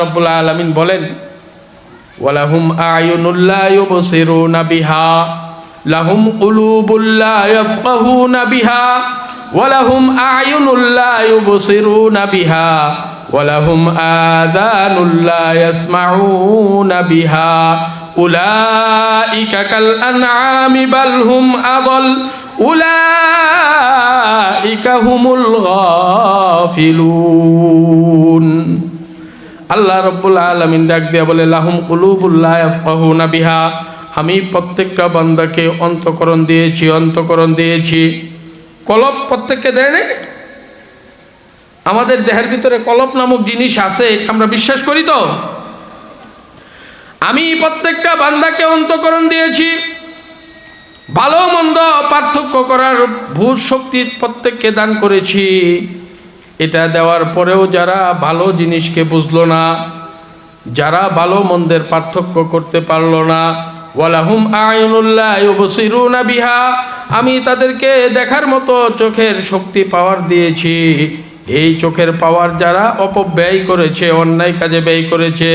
রব্বুল আলামিন বলেন, ওয়ালাহুম আয়ুনুল লা ইউবসিরুনা বিহা লাহুম কুলুবুল লা ইয়াফকাহুনা বিহা ওয়ালাহুম আয়ুনুল লা ইউবসিরুনা বিহা ওয়ালাহুম আযানুল লা ইয়াসমাউনা বিহা উলাইকা কাল আনআমি বাল হুম আযাল উলাইকা হুমুল গাফিলুন। আল্লাহ রব্বুল আলামিন ডাক দিয়া বলে, লাহুম কুলুবুল লা ইয়াফকাহুনা বিহা, আমি প্রত্যেকটা বান্দাকে অন্তঃকরণ দিয়েছি। কলব প্রত্যেককে দেয় না? আমাদের দেহের ভিতরে কলব নামক জিনিস আছে, এটা আমরা বিশ্বাস করি তো? আমি প্রত্যেকটা বান্দাকে অন্তঃকরণ দিয়েছি, ভালো মন্দ পার্থক্য করার ভূত শক্তি প্রত্যেককে দান করেছি। এটা দেওয়ার পরেও যারা ভালো জিনিসকে বুঝলো না, যারা ভালো মন্দের পার্থক্য করতে পারলো না, ওয়ালাহুম আয়ুনুল লা ইউবসিরুনা বিহা, আমি তাদেরকে দেখার মতো চোখের শক্তি পাওয়ার দিয়েছি। এই চোখের পাওয়ার যারা অপব্যয় করেছে, অন্যায় কাজে ব্যয় করেছে,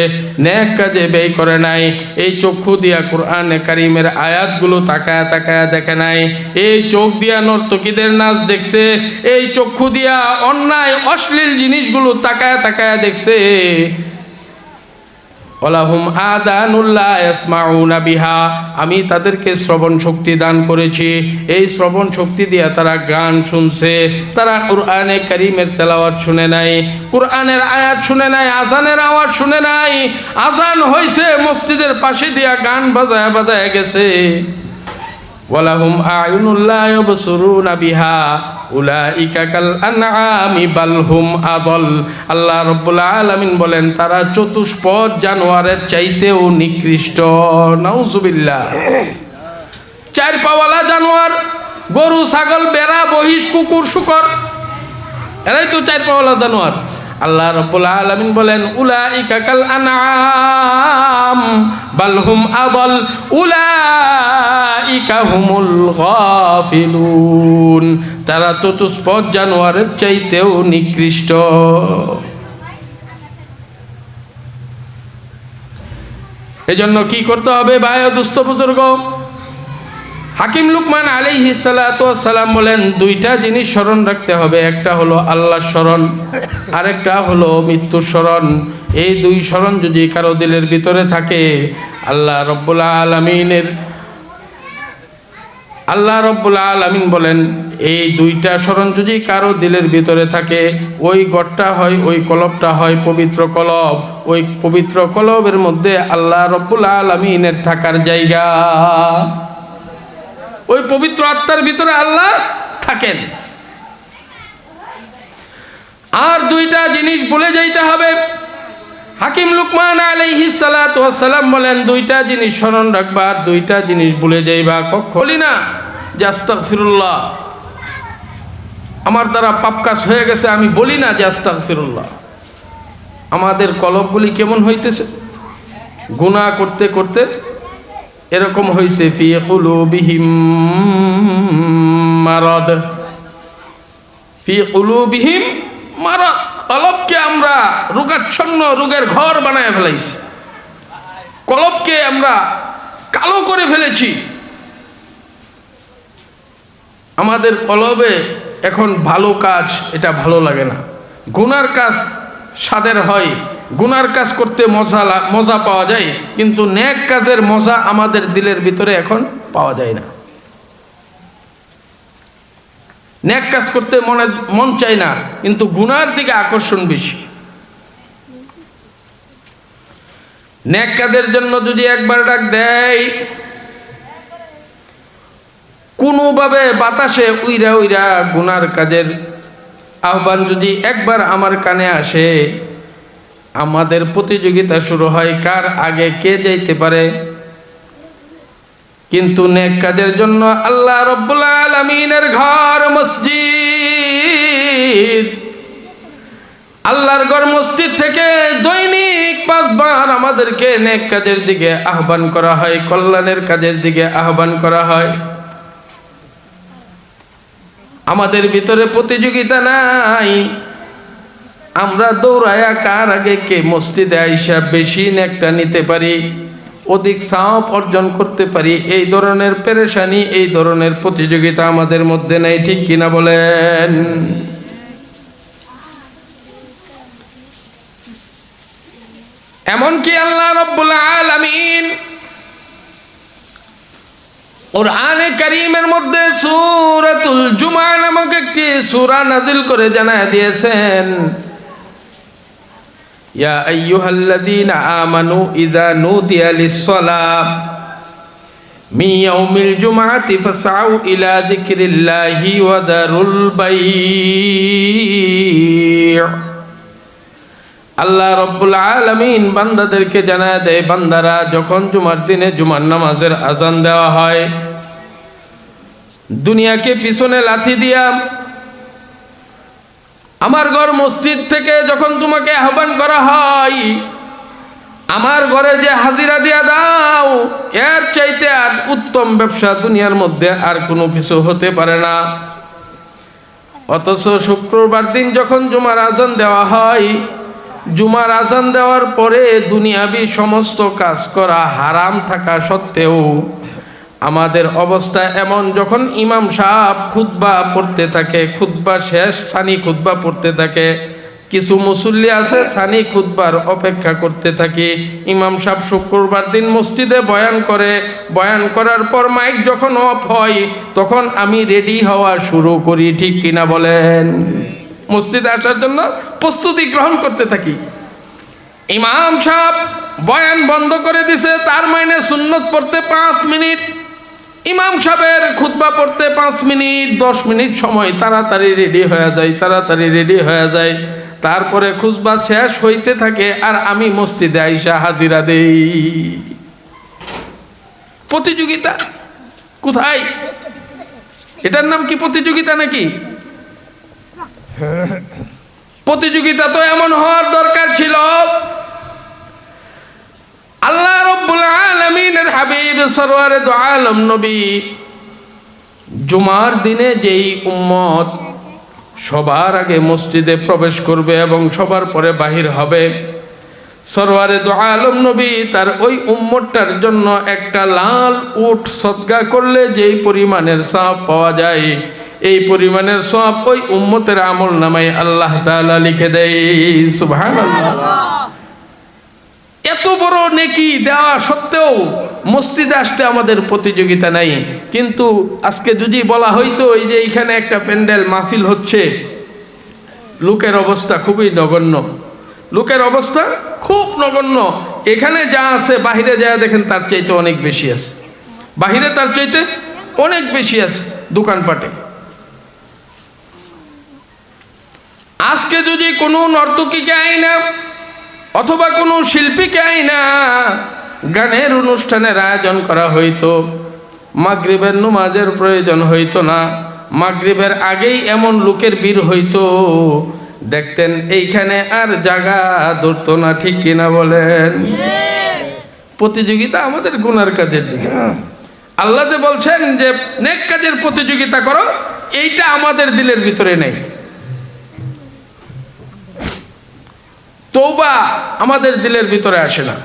নেক কাজে ব্যয় করে নাই, এই চক্ষু দিয়া কুরআনে কারীমের আয়াতগুলো তাকায়া তাকায়া দেখে নাই, এই চোখ দিয়া নর্তকীদের নাচ দেখছে, এই চক্ষু দিয়া অন্যায় অশ্লীল জিনিসগুলো তাকায়া তাকায়া দেখছে, ওয়ালাহুম আযানুল লা ইয়াসমাউনা বিহা, আমি তাদেরকে শ্রবণ শক্তি দান করেছি। এই শ্রবণ শক্তি দিয়া তারা গান শুনছে, তারা কুরআনে কারীমের তেলাওয়াত শুনে নাই, কুরআনের আয়াত শুনে নাই, আজানের আওয়াজ শুনে নাই। আজান হইছে, মসজিদের পাশে দিয়া গান বাজায়া বাজায়া গেছে। ওয়ালাহুম আয়ুনুল লা ইউবসিরুনা বিহা উলাইকা কাল আনআমি বাল হুম আযাল। আল্লাহ রাব্বুল আলামিন বলেন, তারা চতুষ্পদ জানোয়ারের চাইতেও নিকৃষ্ট। নাউজুবিল্লাহ। চার পাওয়ালা জানোয়ার, গরু, ছাগল, বেড়া, মহিষ, কুকুর, শূকর, এরাই তো চার পাওয়ালা জানোয়ার। আল্লাহ রাব্বুল আলামিন বলেন, উলাইকা কাল আনআম বাল হুম আযাল উলাইকা হুমুল গাফিলুন। তারা চতুষ্পদ জানোয়ারের চাইতেও নিকৃষ্ট। এজন্য কি করতে হবে ভাই ও দুস্থ বুজুর্গ? হাকিম লুকমান আলাইহিস সালাতু ওয়াস সালাম বলেন, দুইটা জিনিস স্মরণ রাখতে হবে, একটা হলো আল্লাহর স্মরণ, আরেকটা হলো মৃত্যুর স্মরণ। এই দুই স্মরণ যদি কারো দিলের ভিতরে থাকে, আল্লাহ রব্বুল আলামিন বলেন, এই দুইটা স্মরণ যদি কারো দিলের ভিতরে থাকে, ওই গড়টা হয়, ওই কলবটা হয় পবিত্র কলব। ওই পবিত্র কলবের মধ্যে আল্লাহ রব্বুল আলামিনের থাকার জায়গা। ওই পবিত্র আত্মার ভিতরে আল্লাহ থাকেন। আর দুইটা জিনিস ভুলে যাইতে হবে। হাকিম লুকমান আলাইহিস সালাতু ওয়াস সালাম বলেন, দুইটা জিনিস স্মরণ রাখবা, আর দুইটা জিনিস ভুলে যাইবা কখনো বলি না যে আস্তাগফিরুল্লাহ, আমার দ্বারা পাপ কাজ হয়ে গেছে, আমি বলি না যে আস্তাগফিরুল্লাহ। আমাদের কলবগুলি কেমন হইতেছে? গুনাহ করতে করতে এরকম হয়েছে, ফি কুলুবিহিম মারাদ, ফি কুলুবিহিম মারাদ। কলবকে আমরা রোগাচ্ছন্ন, রোগের ঘর বানায় ফেলাইছি, কলবকে আমরা কালো করে ফেলেছি। আমাদের কলবে এখন ভালো কাজ, এটা ভালো লাগে না। গুনার কাজ স্বাদের হয়, গুনার কাজ করতে মজা পাওয়া যায়, কিন্তু নেক কাজের মজা আমাদের দিলের ভিতরে এখন পাওয়া যায় না। নেক কাজ করতে মন চায় না, কিন্তু গুনার দিকে আকর্ষণ বেশি। নেক কাজের জন্য যদি একবার ডাক দেয়, কোনোভাবে বাতাসে উইরা উইরা গুনার কাজের আহ্বান যদি একবার আমার কানে আসে, আমাদের প্রতিযোগিতা শুরু হয় কার আগে কে যাইতে পারে। কিন্তু নেক কাজের জন্য আল্লাহ রাব্বুল আলামিনের ঘর মসজিদ, আল্লাহর ঘর মসজিদ থেকে দৈনিক 5 বার আমাদেরকে নেক কাজের দিকে আহ্বান করা হয়, কল্যাণের কাজের দিকে আহ্বান করা হয়। আমাদের ভিতরে প্রতিযোগিতা নাই, আমরা দৌড়ায়া কার আগে কে মসজিদে আইসা বেশি নেকটা নিতে পারি, অধিক সওয়াব অর্জন করতে পারি, এই ধরনের পেরেশানি, এই ধরনের প্রতিযোগিতা আমাদের মধ্যে নেই, ঠিক কিনা বলেন? এমনকি আল্লাহ রাব্বুল আলামিন কুরআনে কারীমের মধ্যে সূরাতুল জুমআ নামক একটি সূরা নাযিল করে জানায় দিয়েছেন, ইয়া আইয়ুহাল্লাযীনা আমানু ইযা নুদিয়া লিস-সালাহ মিন ইয়াউমিল জুমআতি ফাসআউ ইলা যিকরিল্লাহি ওয়া দারুল বাই'। আল্লাহ রাব্বুল আলামিন বান্দাদেরকে জানায় দেয়, বান্দারা যখন জুমার দিনে জুমার নামাজের আজান দেওয়া হয়, দুনিয়াকে পিছনে লাথি দিয়া আমার ঘর মসজিদ থেকে যখন তোমাকে আহ্বান করা হয়, আমার ঘরে যে হাজিরা দিয়া দাও, এর চাইতে আর উত্তম ব্যবসা দুনিয়ার মধ্যে আর কোনো কিছু হতে পারে না। অথচ শুক্রবার দিন যখন জুমার আজান দেওয়া হয়, জুমার আজান দেওয়ার পরে দুনিয়াবি সমস্ত কাজ করা হারাম থাকা সত্ত্বেও আমাদের অবস্থা এমন, যখন ইমাম সাহেব খুতবা পড়তে থাকে, খুতবা শেষ সানি খুতবা পড়তে থাকে, কিছু মুসল্লি আছে সানি খুতবার অপেক্ষা করতে থাকে। ইমাম সাহেব শুক্রবার দিন মসজিদে বয়ান করে, বয়ান করার পর মাইক যখন অফ হয় তখন আমি রেডি হওয়া শুরু করি, ঠিক কিনা বলেন? মসজিদে আসার জন্য প্রস্তুতি গ্রহণ করতে থাকি। ইমাম সাহেব বয়ান বন্ধ করে দিছে, তার মানে সুন্নত পড়তে 5 মিনিট, ইমাম সাহেবের খুতবা পড়তে 5 মিনিট 10 মিনিট সময়, তাড়াতাড়ি রেডি হয়ে যায়, তাড়াতাড়ি রেডি হয়ে যায়। তারপরে খুতবা শেষ হইতে থাকে আর আমি মসজিদে আইসা হাজিরা দেই। প্রতিযোগিতা কোথায়? এটার নাম কি প্রতিযোগিতা নাকি? প্রতিযোগিতা তো এমন হওয়ার দরকার ছিল, আল্লাহ রাব্বুল আলামিনের হাবিব সরওয়ারে দু আলম নবী জুমার দিনে যেই উম্মত সবার আগে মসজিদে প্রবেশ করবে এবং সবার পরে বাহির হবে, সরওয়ারে দু আলম নবী তার ওই উম্মতটার জন্য একটা লাল উট সদকা করলে যেই পরিমাণের সওয়াব পাওয়া যায়, এই পরিমাণের সওয়াব ওই উম্মতের আমল নামায় আল্লাহ তাআলা লিখে দেয়। সুবহানাল্লাহ। এত বড় নেকি দেওয়া সত্ত্বেও মসজিদে আসতে আমাদের প্রতিযোগিতা নাই। কিন্তু আজকে যদি বলা হইতো এই যে এইখানে একটা প্যান্ডেল মাহফিল হচ্ছে, লোকের অবস্থা খুবই নগণ্য, লোকের অবস্থা খুব নগণ্য, এখানে যা আছে বাহিরে যা দেখেন তার চাইতে অনেক বেশি আছে, বাহিরে তার চাইতে অনেক বেশি আছে দোকানপাটে। আজকে যদি কোনো নর্তকীকে আইনা অথবা কোনো শিল্পীকে আইনা গানের অনুষ্ঠানের আয়োজন করা হইতো, মাগরিবের নামাজের প্রয়োজন হইতো না, মাগরিবের আগেই এমন লোকের ভিড় হইতো, দেখতেন এইখানে আর জায়গা ধরতো না, ঠিক কিনা বলেন? প্রতিযোগিতা আমাদের গুনার কাজের দিকে। আল্লাহ যে বলছেন যে নেক কাজের প্রতিযোগিতা করো, এইটা আমাদের দিলের ভিতরে নেই। তওবা আমাদের দিলের ভিতরে আসে না।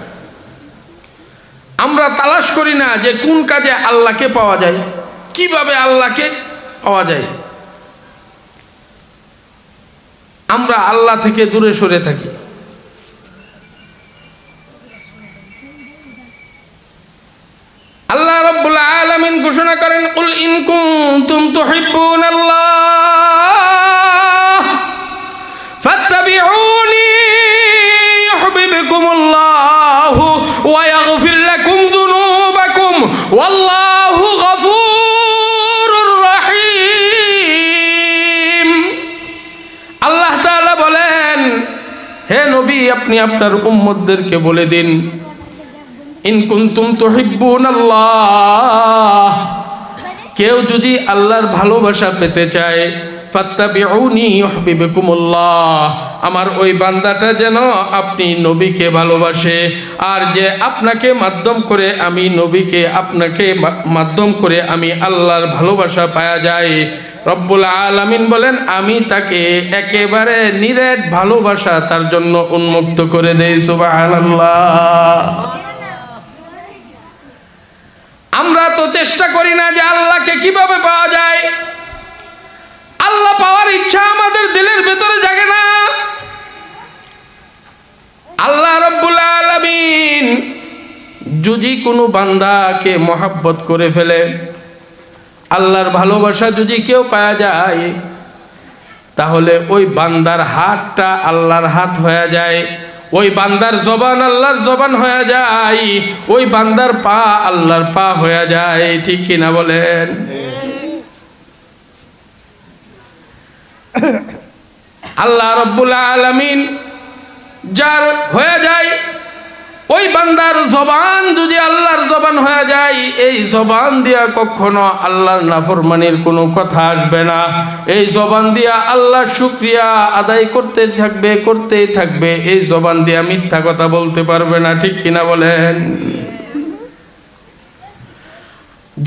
আমরা তালাশ করি না যে কোন কাজে আল্লাহকে পাওয়া যায়, কিভাবে আল্লাহকে পাওয়া যায়। আমরা আল্লাহ থেকে দূরে সরে থাকি। আল্লাহ রাব্বুল আলামিন ঘোষণা করেন, কুল ইন কুনতুম তুহিব্বুনাল্লাহ ফাত্তাবিউনি ইউহিব্বুকুমুল্লাহু ওয়া ইয়াগফির লাকুম যুনুবাকুম ওয়াল্লাহু গফুরুর রহিম। আল্লাহ তাআলা বলেন, হে নবী আপনি আপনার উম্মতদেরকে বলে দিন, ইন কুনতুম তুহিব্বুনাল্লাহ, কেউ যদি আল্লাহর ভালোবাসা পেতে চায় ফাত্তাবিউনি ইউহিব্বুকুমুল্লাহ, আমার ওই বান্দাটা যেন আপনি নবীকে ভালোবাসে, আর যে আপনাকে মাধ্যম করে আমি নবীকে, আপনাকে মাধ্যম করে আমি আল্লাহর ভালোবাসা পাওয়া যায়। রব্বুল আলামিন বলেন আমি তাকে একেবারে নিরেট ভালোবাসা তার জন্য উন্মুক্ত করে দেই। সুবহানাল্লাহ। আমরা তো চেষ্টা করি না যে আল্লাহকে কিভাবে পাওয়া যায়। আল্লাহ পাওয়ার ইচ্ছা আমাদের দিলের ভেতরে জাগে না। আল্লাহ রব্বুল আলামিন যদি কোনো বান্দাকে মহব্বত করে ফেলে, আল্লাহর ভালোবাসা যদি কেউ পাওয়া যায়, তাহলে ওই বান্দার হাতটা আল্লাহর হাত হয়ে যায়, ওই বান্দার জবান আল্লাহর জবান হয়ে যায়, ওই বান্দার পা আল্লাহর পা হয়ে যায়। ঠিক কিনা বলেন? আল্লাহ রব্বুল আলামিন যার হয়ে যায়, ওই বান্দার জবান যদি আল্লাহর জবান হয়ে যায়, এই জবান দিয়া কখনো আল্লাহর নাফরমানির কোনো কথা আসবে না। এই জবান দিয়া আল্লাহর শুকরিয়া আদায় করতেই থাকবে। এই জবান দিয়া মিথ্যা কথা বলতে পারবে না। ঠিক কিনা বলেন?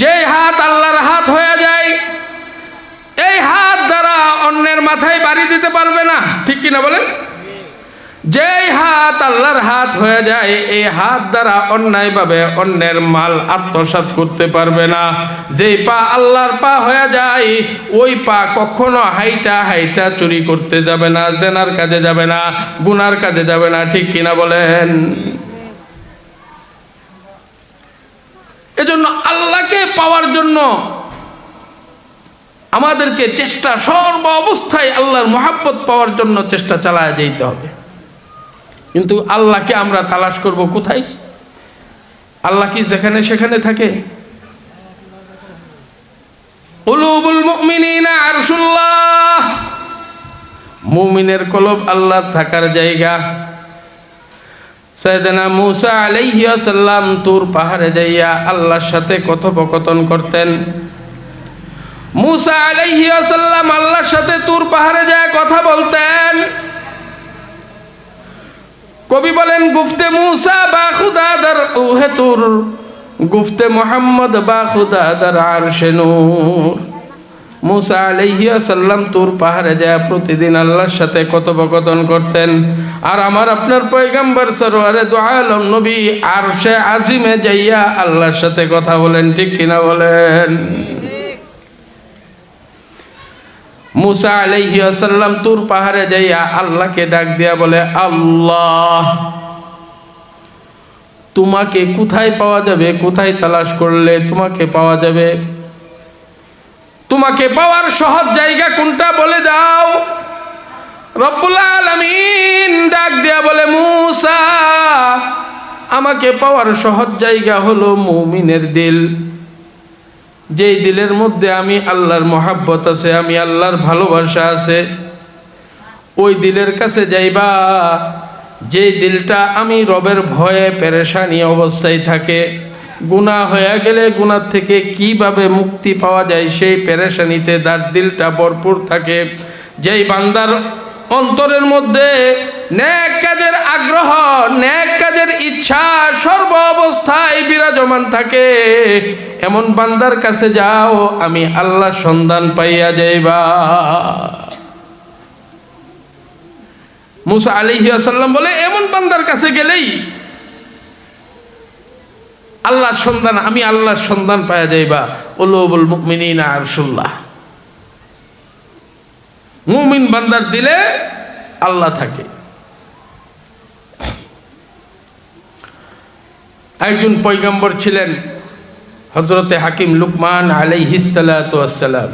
যে হাত আল্লাহর হাত হয়ে যায়, এই হাত দ্বারা অন্যের মাথায় বাড়ি দিতে পারবে না। ঠিক কিনা বলেন? যেই হাত আল্লাহর হাত হয়ে যায়, এই হাত দ্বারা অন্যায়ভাবে অন্যের মাল আত্মসাৎ করতে পারবে না। যেই পা আল্লাহর পা হয়ে যায়, ওই পা কখনো হাইটা চুরি করতে যাবে না, জেনার কাজে যাবে না, গুনার কাজে যাবে না। ঠিক কিনা বলেন? এজন্য আল্লাহকে পাওয়ার জন্য আমাদেরকে চেষ্টা, সর্ব অবস্থায় আল্লাহর মহব্বত পাওয়ার জন্য চেষ্টা চালায় যেতে হবে। কিন্তু আল্লাহকে আমরা তালাশ করব কোথায়? আল্লাহ কি যেখানে সেখানে থাকে? কুলুবুল মুমিনিনা আরশুল্লাহ, মুমিনের কলব আল্লাহর থাকার জায়গা। সাইয়েদনা মুসা আলাইহিস সালাম তুর পাহাড়ে যাইয়া আল্লাহর সাথে কথোপকথন করতেন। মুসা আলাইহিস সালাম আল্লাহর সাথে তুর পাহাড়ে যায় কথা বলতেন। কবি বলেন, গুফতে মুসা বা খুদা দার উহে তুর, গুফতে মোহাম্মদ বা খুদা দার আরশে নূর। মুসা আলাইহিস সালাম তুর পাহাড়ে যায় প্রতিদিন আল্লাহর সাথে কথোপকথন করতেন। আর আমার আপনার পয়গম্বর সরওয়ারে দু আলম নবী আরশে আজিমে যাইয়া আল্লাহর সাথে কথা বলেন। ঠিক কিনা বলেন? মুসা আলাইহিস সালাম তুর পাহাড়ে যাইয়া আল্লাহকে ডাক দিয়া বলে, আল্লাহ তোমাকে কোথায় পাওয়া যাবে? কোথায় তালাশ করলে তোমাকে পাওয়া যাবে? তোমাকে পাওয়ার সহজ জায়গা কোনটা বলে দাও। রব্বুল আলামিন ডাক দিয়া বলে, মুসা আমাকে পাওয়ার সহজ জায়গা হলো মুমিনের দিল। যেই দিলের মধ্যে আমি আল্লাহর মহব্বত আছে, আমি আল্লাহর ভালোবাসা আছে, ওই দিলের কাছে যাইবা। যেই দিলটা আমি রবের ভয়ে পেরেশানি অবস্থায় থাকে, গুনাহ হয়ে গেলে গুনাহ থেকে কিভাবে মুক্তি পাওয়া যায় সেই পেরেশানিতে তার দিলটা ভরপুর থাকে। যেই বান্দার অন্তরের মধ্যে নেক কাজের আগ্রহ, নেক কাজের ইচ্ছা সর্ব অবস্থায় বিরাজমান থাকে, এমন বান্দার কাছে যাও, আমি আল্লাহর সন্ধান পাইয়া যাইবা। মুসা আলাইহিস সালাম বলে, এমন বান্দার কাছে গেলেই আল্লাহর সন্ধান, আমি আল্লাহর সন্ধান পাইয়া যাইবা। কুলুবুল মুমিনিনা আরশুল্লাহ, মুমিন বান্দার দিলে আল্লাহ থাকে। একজন পয়গম্বর ছিলেন হযরতে হাকিম লুকমান আলাইহিস সালাতু ওয়াস সালাম,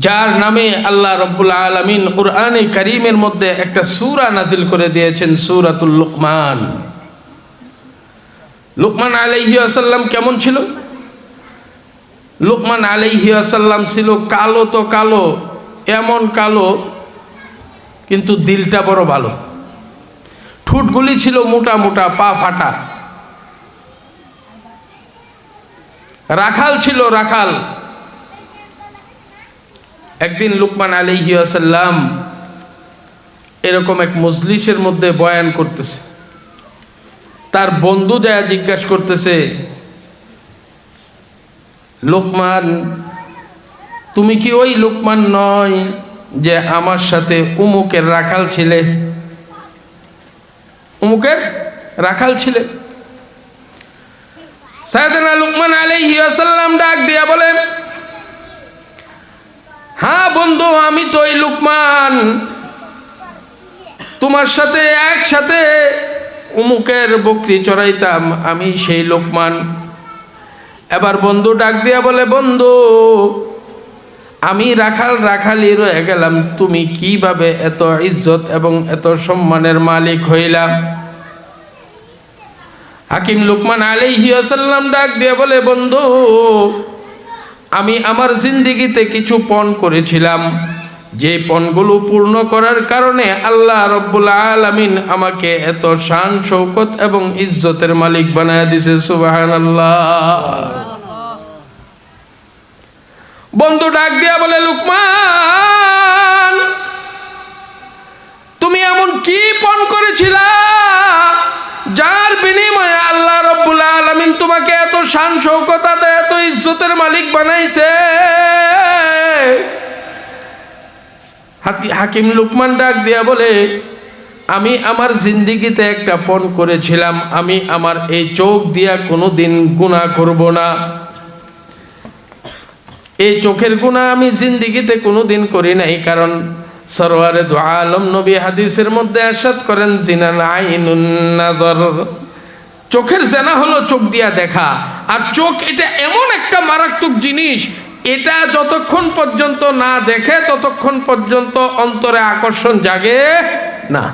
যার নামে আল্লাহ রব্বুল আলামিন কুরআনে কারীমের মধ্যে একটা সূরা নাজিল করে দিয়েছেন, সূরাতুল লুকমান। লুকমান আলাইহিস সালাম কেমন ছিল? লুকমান আলাইহিস সালাম ছিল কালো তো কালো, এমন কালো কিন্তু দিলটা বড় ভালো। ঠোঁটগুলি ছিল মোটা মোটা, পা ফাটা। রাখাল ছিল, রাখাল। একদিন লুকমান আলাইহিস সালাম এরকম এক মজলিসের মধ্যে বয়ান করতেছে। তার বন্ধু যায় জিজ্ঞাসা করতেছে, লোকমান, তুমি কি ওই লোকমান নয় যে আমার সাথে উমুকের রাখাল ছিলে? উমুকের রাখাল ছিলে? সাইয়েদনা লুকমান আলাইহিস সালাম ডাক দিয়া বলে, হ্যাঁ বন্ধু, আমি তো ওই লুকমান, তোমার সাথে একসাথে উমুকের বকরি চড়াইতাম, আমি সেই লোকমান। এবার বন্ধু ডাক দিয়া বলে, বন্ধু, আমি রাখালি রয়ে গেলাম, তুমি কিভাবে এত ইজ্জত এবং এত সম্মানের মালিক হইলাম? হাকিম লুকমান আলাইহিস সালাম ডাক দিয়া বলে, বন্ধু, আমি আমার জিন্দেগিতে কিছু পণ করেছিলাম, যে পণগুলো পূর্ণ করার কারণে আল্লাহ রব্বুল আলামিন আমাকে এত শান শৌকত এবং ইজ্জতের মালিক বানায় দিয়েছে। সুবহানাল্লাহ। বন্ধু ডাক দিয়া বলে, লুকমান, তুমি এমন কি পণ করেছিলা যার বিনিময়ে আল্লাহ রব্বুল আলামিন তোমাকে এত শান শৌকত এত ইজ্জতের মালিক বানাইছে? হাকিম লুকমান ডাক দিয়া বলে, আমি আমার জিন্দেগিতে একটা পণ করেছিলাম, আমি আমার এই চোখ দিয়া কোনোদিন গুনাহ করব না। এই চোখের গুনাহ আমি জিন্দেগিতে কোনোদিন করি নাই, কারণ সরওয়ারে দু আলম নবী হাদিসের মধ্যে ইরশাদ করেন, জিনাল আইনুন নাজর, চোখের জেনা হলো চোখ দিয়া দেখা। আর চোখ এটা এমন একটা মারাত্মক জিনিস, এটা যতক্ষণ পর্যন্ত না দেখে ততক্ষণ পর্যন্ত অন্তরে আকর্ষণ জাগে না,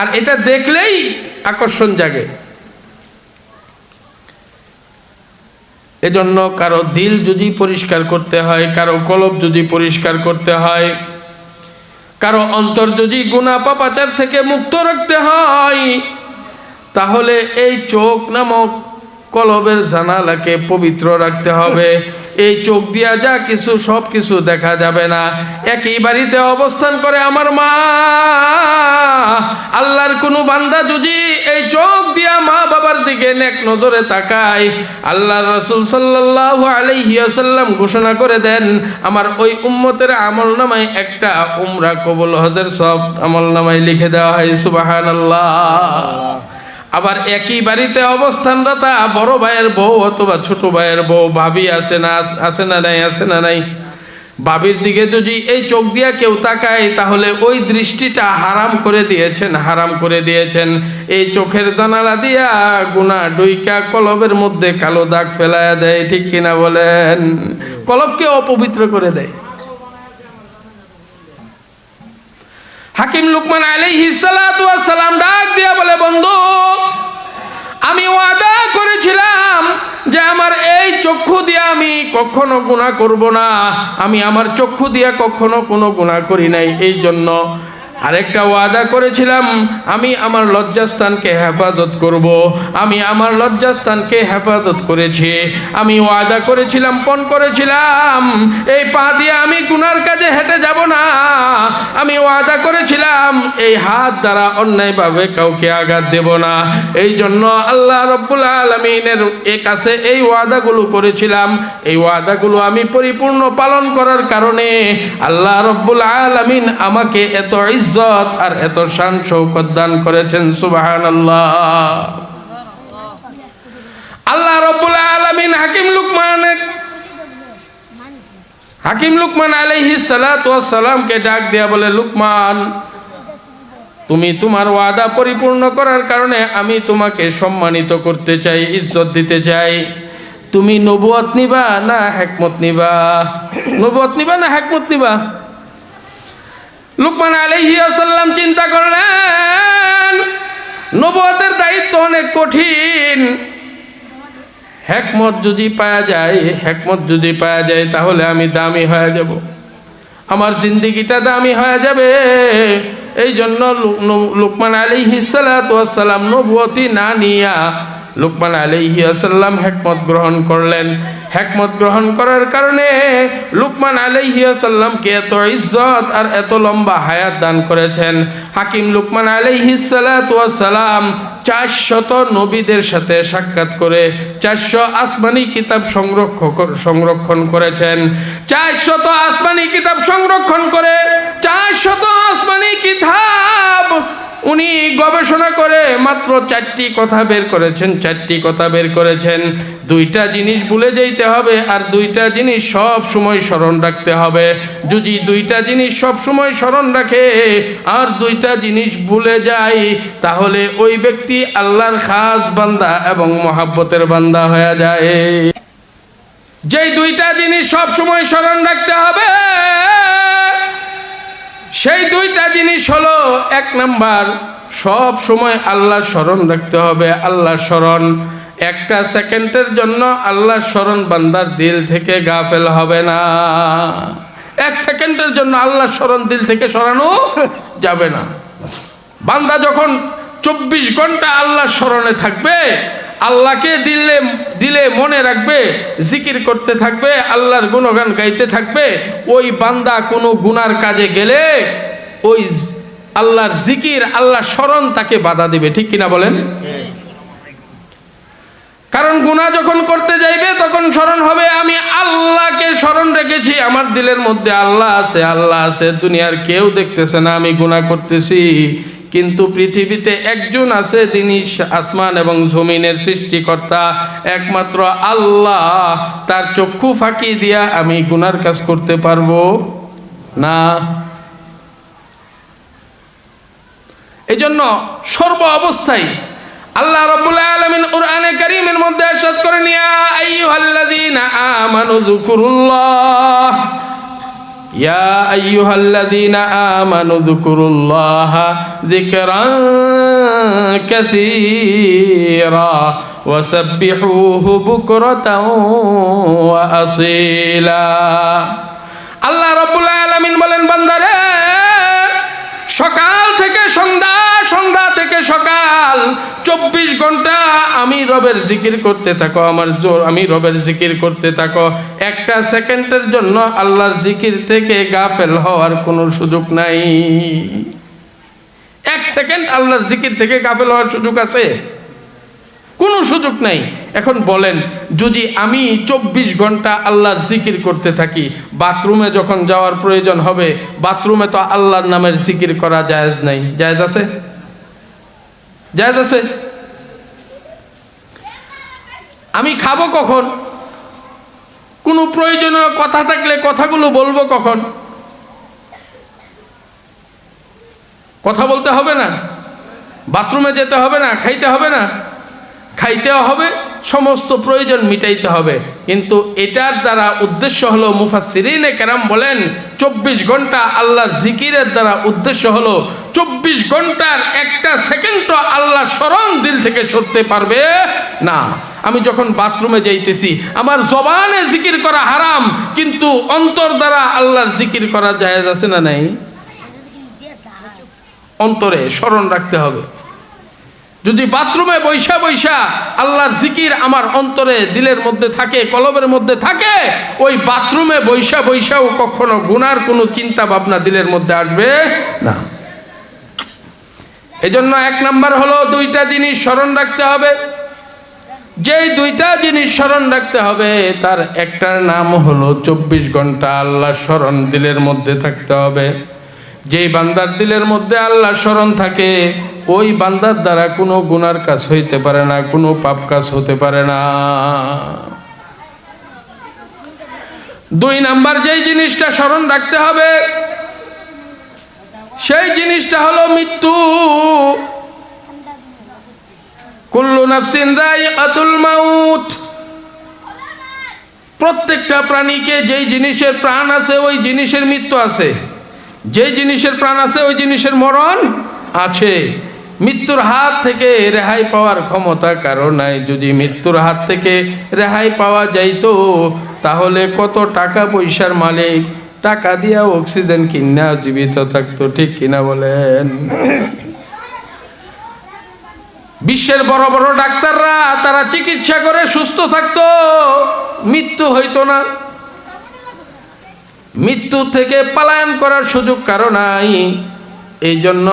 আর এটা দেখলেই আকর্ষণ জাগে। এজন্য কারো দিল যদি পরিষ্কার করতে হয়, কারো কলব যদি পরিষ্কার করতে হয়, কারো অন্তর যদি গুনাহ পাপাচার থেকে মুক্ত রাখতে হয়, তাহলে এই চোখ নামক কলবের জানালাকে পবিত্র রাখতে হবে। এই চোখ দিয়া যা কিছু সব কিছু দেখা যাবে না। একই বাড়িতে অবস্থান করে আমার মা, আল্লাহর কোনো বান্দা যদি এই চোখ দিয়া মা বাবার দিকে নেক নজরে তাকায়, আল্লাহর রাসূল সাল্লাল্লাহু আলাইহি ওয়াসাল্লাম ঘোষণা করে দেন, আমার ওই উম্মতের আমলনামায় একটা উমরা কবুল হজের সব আমলনামায় লিখে দেওয়া হয়। সুবহানাল্লাহ। আবার একই বাড়িতে অবস্থানরত বড় ভাইয়ের বউ অথবা ছোট ভাইয়ের বউ, ভাবি আছে না নাই, ভাবির দিকে যদি এই চোখ দিয়া কেউ তাকায়, তাহলে ওই দৃষ্টিটা হারাম করে দিয়েছেন। এই চোখের জানালা দিয়া গুনাহ ডুইকা কলবের মধ্যে কালো দাগ ফেলায়া দেয়, ঠিক কিনা বলেন? কলবকে অপবিত্র করে দেয়। হাকিম লুকমান আলাইহিস সালাতু ওয়াস সালাম ডাক দিয়া বলে, বন্ধু, আমি ওয়াদা করেছিলাম যে আমার এই চক্ষু দিয়ে আমি কখনো গুনাহ করব না, আমি আমার চক্ষু দিয়ে কখনো কোনো গুনাহ করি নাই। এই জন্য আরেকটা ওয়াদা করেছিলাম, আমি আমার লজ্জাস্থানকে হেফাজত করব। আমি আমার লজ্জাস্থানকে হেফাজত করেছি। আমি ওয়াদা করেছিলাম, পণ করেছিলাম, এই পা দিয়ে আমি গুনার কাজে হেঁটে যাব না। আমি ওয়াদা করেছিলাম, এই হাত দ্বারা অন্যায়ভাবে কাউকে আঘাত দেব না। এই জন্য আল্লাহ রব্বুল আলামিনের কাছে এই ওয়াদাগুলো করেছিলাম। এই ওয়াদাগুলো আমি পরিপূর্ণ পালন করার কারণে আল্লাহ রব্বুল আলামিন আমাকে এত ইজ্জত আর এত শান শৌকত দান করেছেন। সুবহানাল্লাহ। আল্লাহ রব্বুল আলামিন হাকিম লুকমান আলাইহিস সালাতু ওয়াস সালামকে ডাক দিয়া বলে, লুকমান, তুমি তোমার ওয়াদা পরিপূর্ণ করার কারণে আমি তোমাকে সম্মানিত করতে চাই, ইজ্জত দিতে চাই। তুমি নবুয়ত নিবা না হিকমত নিবা? নবুয়ত নিবা না হিকমত নিবা? লুকমান আলাইহিস সালাম চিন্তা করলেন, নবুয়তের দায়িত্ব অনেক কঠিন। হিকমত যদি পাওয়া যায় তাহলে আমি দামি হয়ে যাব, আমার জিন্দেগিটা দামি হয়ে যাবে। এই জন্য লুকমান আলাইহিস সালাতু ওয়াস সালাম নবুয়তি না নিয়া লুকমান আলাইহিস সালাম হিকমত গ্রহণ করলেন। হিকমত গ্রহণ করার কারণে লুকমান আলাইহিস সালামকে এত ইজ্জত আর এত লম্বা হায়াত দান করেছেন। হাকিম লুকমান আলাইহিস সালাতু ওয়াস সালাম 400 নবীদের সাথে সাক্ষাৎ করে 400 আসমানি কিতাব সংরক্ষণ করেছেন। 400 আসমানি কিতাব সংরক্ষণ করে 400 আসমানি কিতাব উনি গবেষণা করে মাত্র 4টি কথা বের করেছেন। 4টি কথা বের করেছেন। 2টা জিনিস ভুলে যাইতে হবে আর 2টা জিনিস সব সময় স্মরণ রাখতে হবে। যদি 2টা জিনিস সব সময় স্মরণ রাখে আর 2টা জিনিস ভুলে যায় তাহলে ওই ব্যক্তি আল্লাহর খাস বান্দা এবং মহাব্বতের বান্দা হয়ে যায়। যেই 2টা জিনিস সব সময় স্মরণ রাখতে হবে সেই 2টা জিনিস হলো, 1 নাম্বার সব সময় আল্লাহর স্মরণ রাখতে হবে। আল্লাহর স্মরণ, 1টা সেকেন্ডের জন্য আল্লাহর স্মরণ বান্দার দিল থেকে গাফেল হবে না। 1 সেকেন্ডের জন্য আল্লাহর স্মরণ দিল থেকে সরানো যাবে না। বান্দা যখন 24 ঘন্টা আল্লাহর স্মরণে থাকবে, আল্লাহকে দিলে মনে রাখবে, জিকির করতে থাকবে, আল্লাহর গুণগান গাইতে থাকবে, ওই বান্দা কোনো গুনার কাজে গেলে ওই আল্লাহর জিকির, আল্লাহর স্মরণ তাকে বাধা দিবে। ঠিক কিনা বলেন? কারণ গুনাহ যখন করতে যাইবে তখন স্মরণ হবে আমি আল্লাহকে স্মরণ রেখেছি, আমার দিলের মধ্যে আল্লাহ আছে, আল্লাহ আছে, দুনিয়ার কেউ দেখতেছে না আমি গুনাহ করতেছি, কিন্তু পৃথিবীতে একজন আছে যিনি আসমান এবং জমিনের সৃষ্টিকর্তা, একমাত্র আল্লাহ, তার চক্ষু ফাঁকি দিয়া আমি গুনার কাজ করতে পারবো না। এজন্য সর্ব অবস্থায় আল্লাহ রাব্বুল আলামিন কুরআনে কারীমের মধ্যে ইরশাদ করেন, ইয়া আইয়ুহাল্লাযীনা আমানু যুকুরুল্লাহ, ইয়া আইয়ুহাল্লাযীনা আমানু যুকুরুল্লাহ যিকরান কাসীরা ওয়াসাব্বিহুহু বুকরাতাও ওয়া আসীলা। আল্লাহ রাব্বুল আলামিন বলেন, বান্দারে সকাল থেকে সন্ধ্যা, সন্ধ্যা থেকে সকাল 24 ঘন্টা আমি রবের জিকির করতে থাকো, আমি রবের জিকির করতে থাকো। 1টা সেকেন্ডের জন্য আল্লাহর জিকির থেকে গাফেল হওয়ার কোনো সুযোগ নাই। 1 সেকেন্ড আল্লাহর জিকির থেকে গাফেল হওয়ার সুযোগ আছে? কোনো সুযোগ নাই। এখন বলেন, যদি আমি 24 ঘন্টা আল্লাহর জিকির করতে থাকি, বাথরুমে যখন যাওয়ার প্রয়োজন হবে, বাথরুমে তো আল্লাহর নামের জিকির করা জায়েজ নাই? জায়েজ আছে? জায়েজ আছে? আমি খাবো কখন? কোনো প্রয়োজনীয় কথা থাকলে কথাগুলো বলবো কখন? কথা বলতে হবে না? বাথরুমে যেতে হবে না? খাইতে হবে না? খাইতেও হবে, সমস্ত প্রয়োজন মিটাইতে হবে। কিন্তু এটার দ্বারা উদ্দেশ্য হলো, মুফাসসিরিনে কেরাম বলেন 24 ঘন্টা আল্লাহর জিকিরের দ্বারা উদ্দেশ্য হলো 24 ঘন্টার 1টা সেকেন্ডও আল্লাহ স্মরণ দিল থেকে সরতে পারবে না। আমি যখন বাথরুমে যাইতেছি, আমার জবানে জিকির করা হারাম, কিন্তু অন্তর দ্বারা আল্লাহর জিকির করা জায়েজ আছে না নাই? অন্তরে স্মরণ রাখতে হবে। যদি বাথরুমে বৈশা বৈশা আল্লাহর জিকির আমার অন্তরে, দিলের মধ্যে থাকে, কলবের মধ্যে থাকে, ওই বাথরুমে বৈশা বৈশাও কখনো গুনার কোনো চিন্তা ভাবনা দিলের মধ্যে আসবে না। এজন্য 1 নাম্বার হলো 2টা জিনিস স্মরণ রাখতে হবে। যেই 2টা জিনিস স্মরণ রাখতে হবে তার একটার নাম হলো 24 ঘন্টা আল্লাহর স্মরণ দিলের মধ্যে থাকতে হবে। যেই বান্দার দিলের মধ্যে আল্লাহর স্মরণ থাকে, ওই বান্দার দ্বারা কোনো গুনার কাজ হইতে পারে না, কোনো পাপ কাজ হতে পারে না। 2 নাম্বার যেই জিনিসটা স্মরণ রাখতে হবে সেই জিনিসটা হলো মৃত্যু। কুল্লু নাফসিন যায়িকাতুল মাউত। প্রত্যেকটা প্রাণীকে যেই জিনিসের প্রাণ আছে ওই জিনিসের মৃত্যু আছে, যেই জিনিসের প্রাণ আছে ওই জিনিসের মরণ আছে। মৃত্যুর হাত থেকে রেহাই পাওয়ার ক্ষমতা কারো নাই। যদি মৃত্যুর হাত থেকে রেহাই পাওয়া যাইতো তাহলে কত টাকা পয়সার মালিক টাকা দিয়া অক্সিজেন কিনা জীবিত থাকতো। ঠিক কিনা বলেন? বিশ্বের বড় বড় ডাক্তাররা তারা চিকিৎসা করে সুস্থ থাকতো, মৃত্যু হইতো না। মৃত্যু থেকে পলায়ন করার সুযোগ কারো নাই। এই জন্য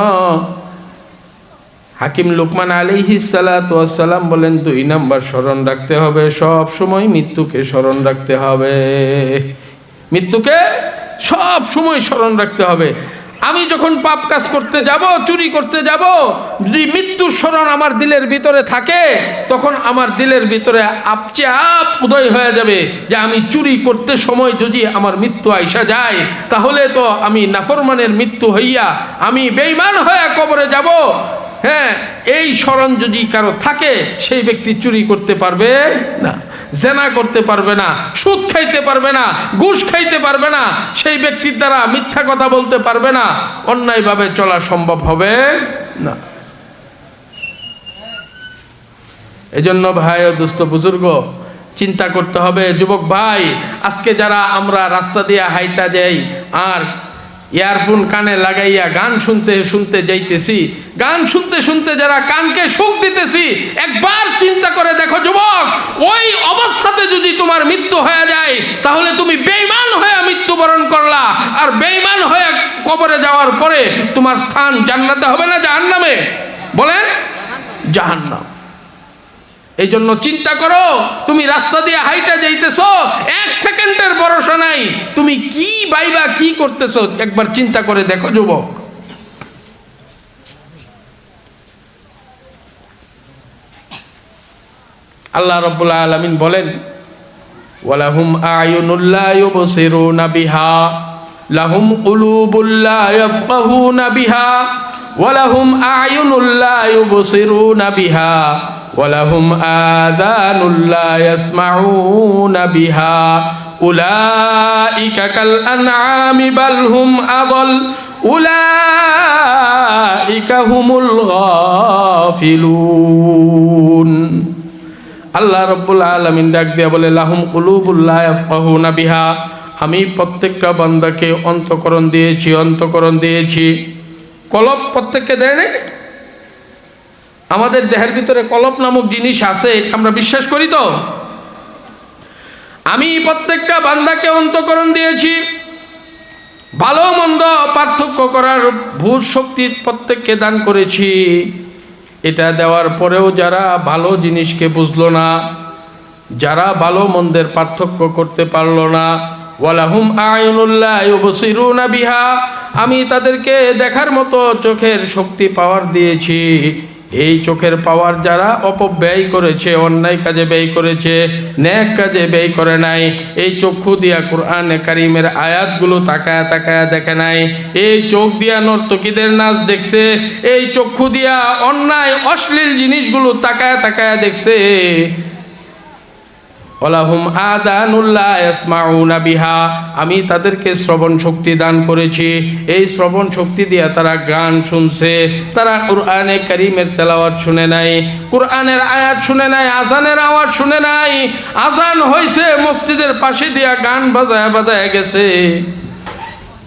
হাকিম লুকমান আলাইহিস সালাতু ওয়াস সালাম বলেন 2 নাম্বার স্মরণ রাখতে হবে, সব সময় মৃত্যুকে স্মরণ রাখতে হবে। মৃত্যুকে সব সময় স্মরণ রাখতে হবে। আমি যখন পাপ কাজ করতে যাব, চুরি করতে যাব, যদি মৃত্যুর স্মরণ আমার দিলের ভিতরে থাকে, তখন আমার দিলের ভিতরে আপচে আপ উদয় হয়ে যাবে যে আমি চুরি করতে সময় যদি আমার মৃত্যু আইসা যায়, তাহলে তো আমি নাফরমানের মৃত্যু হইয়া আমি বেঈমান হয়ে কবরে যাব। হ্যাঁ, এই স্মরণ যদি কারো থাকে, সেই ব্যক্তি চুরি করতে পারবে না, জেনা করতে পারবে না, সুদ খাইতে পারবে না, ঘুষ খাইতে পারবে না, সেই ব্যক্তির দ্বারা মিথ্যা কথা বলতে পারবে না, অন্যায়ভাবে চলা সম্ভব হবে না। এজন্য ভাই ও দোস্ত বুজুর্গ, চিন্তা করতে হবে। যুবক ভাই, আজকে যারা আমরা রাস্তা দিয়ে হাইটা যাই আর ইয়ারফোন কানে লাগাইয়া গান শুনতে শুনতে যাইতেছি, গান শুনতে শুনতে যারা কানকে সুখ দিতেছি, একবার চিন্তা করে দেখো যুবক, ওই অবস্থাতে যদি তোমার মৃত্যু হয়ে যায়, তাহলে তুমি বেঈমান হয়ে মৃত্যুবরণ করলা। আর বেঈমান হয়ে কবরে যাওয়ার পরে তোমার স্থান জান্নাতে হবে না জাহান্নামে? বলেন, জাহান্নাম। এই জন্য চিন্তা করো, তুমি রাস্তা দিয়ে হাইটা যাইতেছো, 1 সেকেন্ডের ভরসা নাই, তুমি কি বাইবা কি করতেছো, একবার চিন্তা করে দেখো যুবক। আল্লাহ রাব্বুল আলামিন বলেন, ওয়ালাহুম আয়ুনুল লা ইউবসিরুনা বিহা লাহুম কুলুবুল লা ইয়াফকাহুনা বিহা ওয়ালাহুম আয়ুনুল লা ইউবসিরুনা বিহা ওয়ালাহুম আযানুল লা ইয়াসমাউনা বিহা উলাইকা কাল আনআমি বাল হুম আযাল উলাইকা হুমুল গাফিলুন। আল্লাহ রাব্বুল আলামিন ডাক দিয়া বলে, লাহুম কুলুবুল লা ইয়াফকাহুনা বিহা, আমি প্রত্যেকটা বান্দাকে অন্তঃকরণ দিয়েছি, অন্তঃকরণ দিয়েছি। কলব প্রত্যেককে দেয় নাই? আমাদের দেহের ভিতরে কলব নামক জিনিস আছে, এটা আমরা বিশ্বাস করি তো? আমি প্রত্যেকটা বান্দাকে অন্তঃকরণ দিয়েছি, ভালো মন্দ পার্থক্য করার বুঝ শক্তি প্রত্যেককে দান করেছি। এটা দেওয়ার পরেও যারা ভালো জিনিসকে বুঝলো না, যারা ভালো মন্দের পার্থক্য করতে পারলো না, ওয়ালাহুম আয়ুনুল লা ইউবসিরুনা বিহা, আমি তাদেরকে দেখার মতো চোখের শক্তি পাওয়ার দিয়েছি। এই চোখের পাওয়ার যারা অপব্যয় করেছে, অন্যায় কাজে ব্যয় করেছে, নেক কাজে ব্যয় করে নাই, এই চক্ষু দিয়া কোরআনে কারিমের আয়াতগুলো তাকায়া তাকায়া দেখে নাই, এই চোখ দিয়া নর্তকীদের নাচ দেখছে, এই চক্ষু দিয়া অন্যায় অশ্লীল জিনিসগুলো তাকায়া তাকায়া দেখছে, ওয়ালাহুম আযানুল লা ইয়াসমাউনা বিহা, আমি তাদেরকে শ্রবণ শক্তি দান করেছি। এই শ্রবণ শক্তি দিয়ে তারা গান শুনছে, তারা কোরআনে কারীমের তেলাওয়াত শুনে নাই, কোরআনের আয়াত শুনে নাই, আজানের আওয়াজ শুনে নাই। আজান হইছে, মসজিদের পাশে দিয়া গান বাজায় বাজায় গেছে।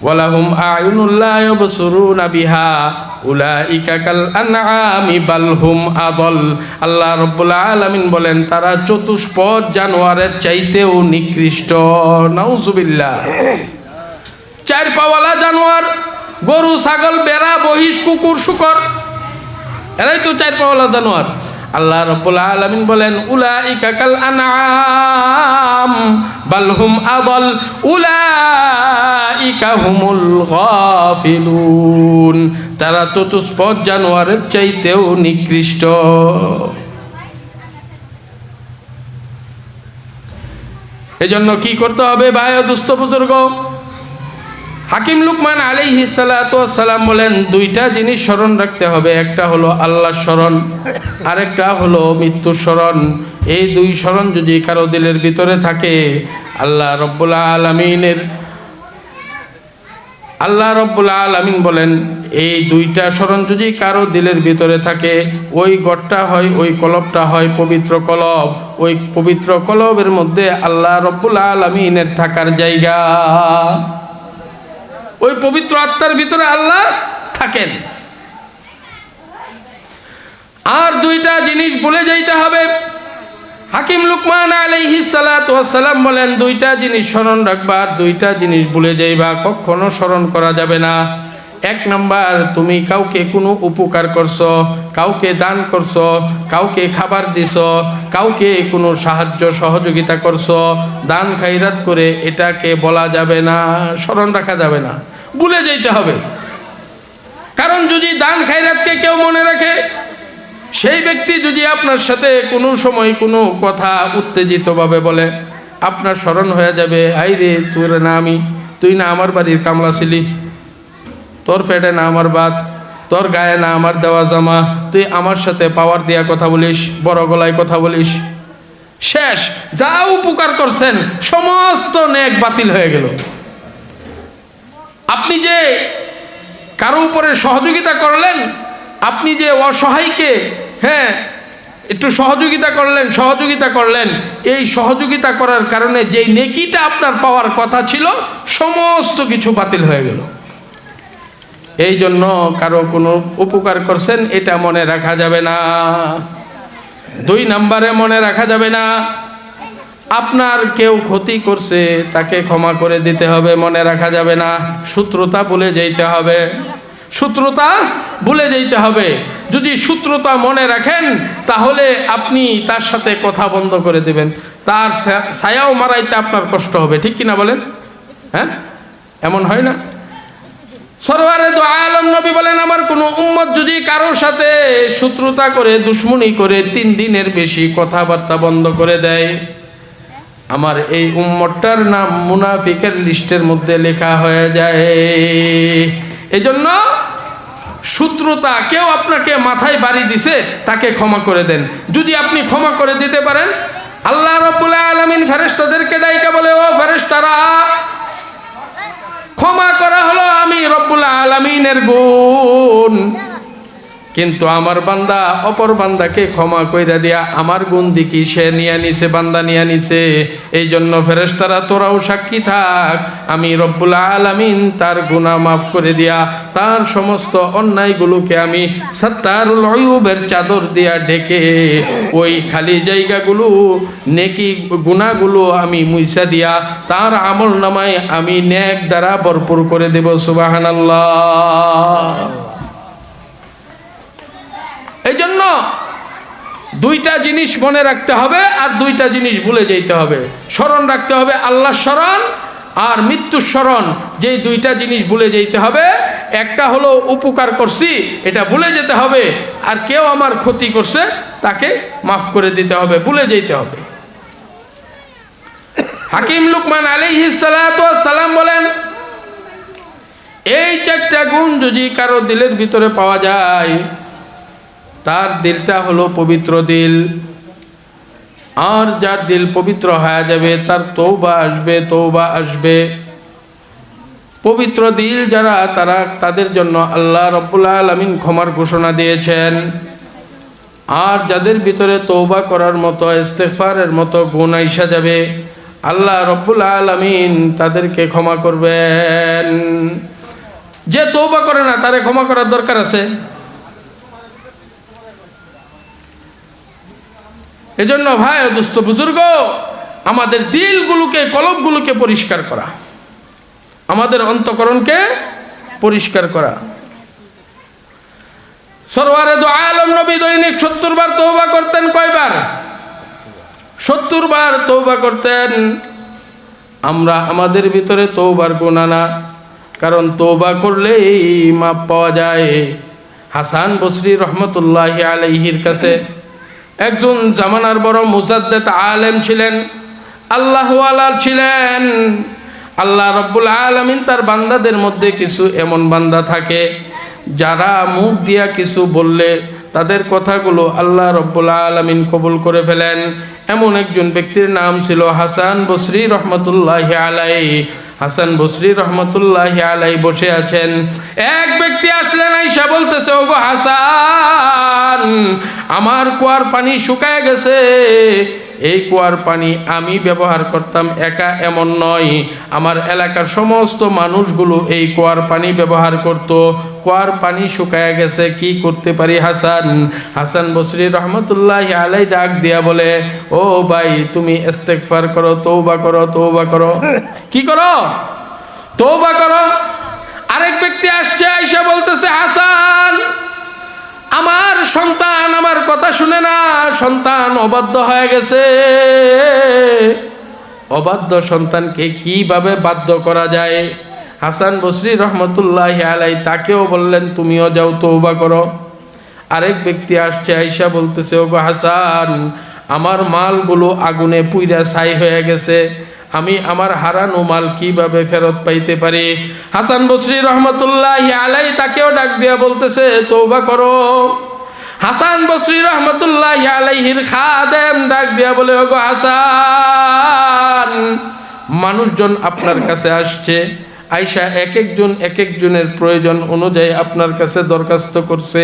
ওয়ালাহুম আয়ুনুল লা ইউবসিরুনা বিহা উলাইকা কাল আনআমি বাল হুম আযাল। আল্লাহ রাব্বুল আলামিন বলেন, তারা চতুষ্পদ জানোয়ারের চাইতেও নিকৃষ্ট। নাউজুবিল্লাহ। 4 পাওয়ালা জানোয়ার, গরু, ছাগল, বেড়া, মহিষ, কুকুর, শূকর, এরাই তো 4 পাওয়ালা জানোয়ার। আল্লাহ রাব্বুল আলামিন বলেন, উলাইকা কাল আনআম বাল হুম আযাল উলাইকা হুমুল গাফিলুন। তারা চতুষ্পদ জানোয়ারের চাইতেও নিকৃষ্ট। এজন্য কি করতে হবে ভাই ও দুস্থ বুজুর্গ? হাকিম লুকমান আলাইহিস সালাতু ওয়াস সালাম বলেন, 2টা জিনিস স্মরণ রাখতে হবে। একটা হলো আল্লাহর স্মরণ, আরেকটা হলো মৃত্যুর স্মরণ। এই 2 স্মরণ যদি কারো দিলের ভিতরে থাকে, আল্লাহ রাব্বুল আলামিন বলেন, এই 2টা স্মরণ যদি কারো দিলের ভিতরে থাকে, ওই গড়টা হয়, ওই কলবটা হয় পবিত্র কলব। ওই পবিত্র কলবের মধ্যে আল্লাহ রাব্বুল আলামিনের থাকার জায়গা। ওই পবিত্র আত্মার ভিতরে আল্লাহ থাকেন। আর 2টা জিনিস বলে যাইতে হবে। হাকিম লুকমান আলাইহিস সালাতু ওয়াস সালাম বলেন, দুইটা জিনিস স্মরণ রাখবা আর দুইটা জিনিস ভুলে যাইবা, কখনো স্মরণ করা যাবে না। এক নাম্বার, তুমি কাউকে কোনো উপকার করছো, কাউকে দান করছো, কাউকে খাবার দিছো, কাউকে কোনো সাহায্য সহযোগিতা করছো, দান খাইরাত করে এটাকে বলা যাবে না, স্মরণ রাখা যাবে না, ভুলে যাইতে হবে। কারণ যদি দান খাইরাতকে কেউ মনে রাখে, সেই ব্যক্তি যদি আপনার সাথে কোনো সময় কোনো কথা উত্তেজিতভাবে বলে, আপনার স্মরণ হয়ে যাবে, আই রে তুই না আমার বাড়ির কামলা ছিলি, তোর পেটে না আমার ভাত, তোর গায়ে না আমার দেওয়া জামা, তুই আমার সাথে পাওয়ার দিয়া কথা বলিস, বড় গলায় কথা বলিস, শেষ, যা উপকার করছেন সমস্ত নেক বাতিল হয়ে গেল। আপনি যে কারো উপরে সহযোগিতা করলেন, আপনি যে অসহায়কে একটু সহযোগিতা করলেন, এই সহযোগিতা করার কারণে যেই নেকিটা আপনার পাওয়ার কথা ছিল সমস্ত কিছু বাতিল হয়ে গেল। এই জন্য কারো কোনো উপকার করছেন এটা মনে রাখা যাবে না। 2 নম্বরে মনে রাখা যাবে না, আপনার কেউ ক্ষতি করছে তাকে ক্ষমা করে দিতে হবে, মনে রাখা যাবে না। শত্রুতা ভুলে যেতে হবে, শত্রুতা ভুলে যেতে হবে। যদি শত্রুতা মনে রাখেন তাহলে আপনি তার সাথে কথা বন্ধ করে দেবেন, তার ছায়াও মারাইতে আপনার কষ্ট হবে, ঠিক কিনা বলেন? হ্যাঁ, এমন হয় না? সরওয়ারে দু আলম নবী বলেন, আমার কোনো উম্মত যদি কারোর সাথে শত্রুতা করে, দুশ্মনী করে 3 দিনের বেশি কথাবার্তা বন্ধ করে দেয়, আমার এই উম্মতটার নাম মুনাফিকের লিস্টের মধ্যে লেখা হয়ে যায়। এজন্য শত্রুতা কেউ আপনাকে মাথায় বাড়ি দিছে, তাকে ক্ষমা করে দেন। যদি আপনি ক্ষমা করে দিতে পারেন, আল্লাহ রাব্বুল আলামিন ফেরেশতাদেরকে ডাইকা বলে, ও ফেরেশতারা, ক্ষমা করা হলো আমি রব্বুল আলামিনের গুণ, কিন্তু আমার বান্দা অপর বান্দাকে ক্ষমা কইরা দিয়া আমার গুণ দিকি সে নিয়ে নিছে, বান্দা নিয়ে নিছে। এই জন্য ফেরেশতারা তোরাও সাক্ষী থাক, আমি রব্বুল আলামিন তার গুনাহ মাফ করে দিয়া তার সমস্ত অন্যায়গুলোকে আমি সাত্তারুল উয়ুবের চাদর দিয়া ঢেকে ওই খালি জায়গাগুলো, নেকি গুনাহগুলো আমি মুইসা দিয়া তার আমল নামায় আমি নেক দ্বারা ভরপুর করে দেব। সুবহানাল্লাহ। এই জন্য 2টা জিনিস মনে রাখতে হবে আর 2টা জিনিস ভুলে যেতে হবে। স্মরণ রাখতে হবে আল্লাহর স্মরণ আর মৃত্যুর স্মরণ, যেই 2টা জিনিস ভুলে যেতে হবে। একটা হলো উপকার করছি, এটা ভুলে যেতে হবে, আর কেউ আমার ক্ষতি করছে তাকে মাফ করে দিতে হবে, ভুলে যেতে হবে। হাকিম লুকমান আলাইহিস সালাতু ওয়াস সালাম বলেন, এই 4টা গুণ যদি কারো দিলের ভিতরে পাওয়া যায়, তার দিলটা হলো পবিত্র দিল, আর যার দিল পবিত্র হয়ে যাবে তার তওবা আসবে। পবিত্র দিল যারা, তাদের জন্য আল্লাহ রাব্বুল আলামিন ক্ষমার ঘোষণা দিয়েছেন। আর যাদের ভিতরে তওবা করার মতো, ইস্তেগফারের মতো গুণ আইসা যাবে, আল্লাহ রাব্বুল আলামিন তাদেরকে ক্ষমা করবেন। যে তওবা করে না তারে ক্ষমা করার দরকার আছে? এজন্য ভাই দোস্ত বুজুর্গ, আমাদের দিলগুলোকে, কলবগুলোকে পরিষ্কার করা, আমাদের অন্তঃকরণকে পরিষ্কার করা। সরওয়ারে দু আলম নবী দৈনিক 70 বার তওবা করতেন। কয়বার? 70 বার তওবা করতেন। আমরা আমাদের ভিতরে তওবার গুনাহ না, কারণ তওবা করলেই মাপ পাওয়া যায়। হাসান বসরি রহমতুল্লাহি আলাইহির কাছে একজন জামানার বড় মুজাদ্দিদ আলেম ছিলেন, আল্লাহওয়ালা ছিলেন। আল্লাহ রাব্বুল আলামিন তার বান্দাদের মধ্যে কিছু এমন বান্দা থাকে যারা মুখ দিয়া কিছু বললে তাদের কথাগুলো আল্লাহ রাব্বুল আলামিন কবুল করে ফেলেন। এমন একজন ব্যক্তির নাম ছিল হাসান বসরি রহমতুল্লাহি আলাইহি। হাসান বসরি রহমতুল্লাহি আলাইহি বসে আছেন, এক ব্যক্তি আসলেন, আইসা বলতেছে, ওগো হাসান, আমার কুয়ার পানি শুকায় গেছে। এই কুয়ার পানি আমি ব্যবহার করতাম একা এমন নয়, আমার এলাকার সমস্ত মানুষগুলো এই কুয়ার পানি ব্যবহার করত। কুয়ার পানি শুকায় গেছে, কি করতে পারি হাসান? হাসান বসরি রহমতুল্লাহি আলাই ডাক দিয়া বলে, ও ভাই তুমি ইস্তেগফার করো, তওবা করো, তওবা করো। কি করো? তওবা করো। আরেক ব্যক্তি আসছে, আয়েশা বলতেছে, হাসান আমার সন্তান আমার কথা শুনে না, সন্তান অবাধ্য হয়ে গেছে। অবাধ্য সন্তানকে কিভাবে বাধ্য করা যায়? হাসান বসরি রহমতুল্লাহি আলাই তাকেও বললেন, তুমিও যাও তওবা করো। আরেক ব্যক্তি আসছে, আয়েশা বলতেছে, ওগো হাসান আমার মালগুলো আগুনে পুইরা ছাই হয়ে গেছে, আমি আমার হারানো মাল কিভাবে ফেরত পাইতে পারি? হাসান বসরি রহমতুল্লাহি আলাই তাকেও ডাক দিয়া বলতেছে, তওবা করো। হাসান বসরি রহমতুল্লাহি আলাইহির খাদেম ডাক দিয়া বলে, ওগো হাসান মানুষজন আপনার কাছে আসছে, আয়েশা এক একজনের প্রয়োজন অনুযায়ী আপনার কাছে দরখাস্ত করছে,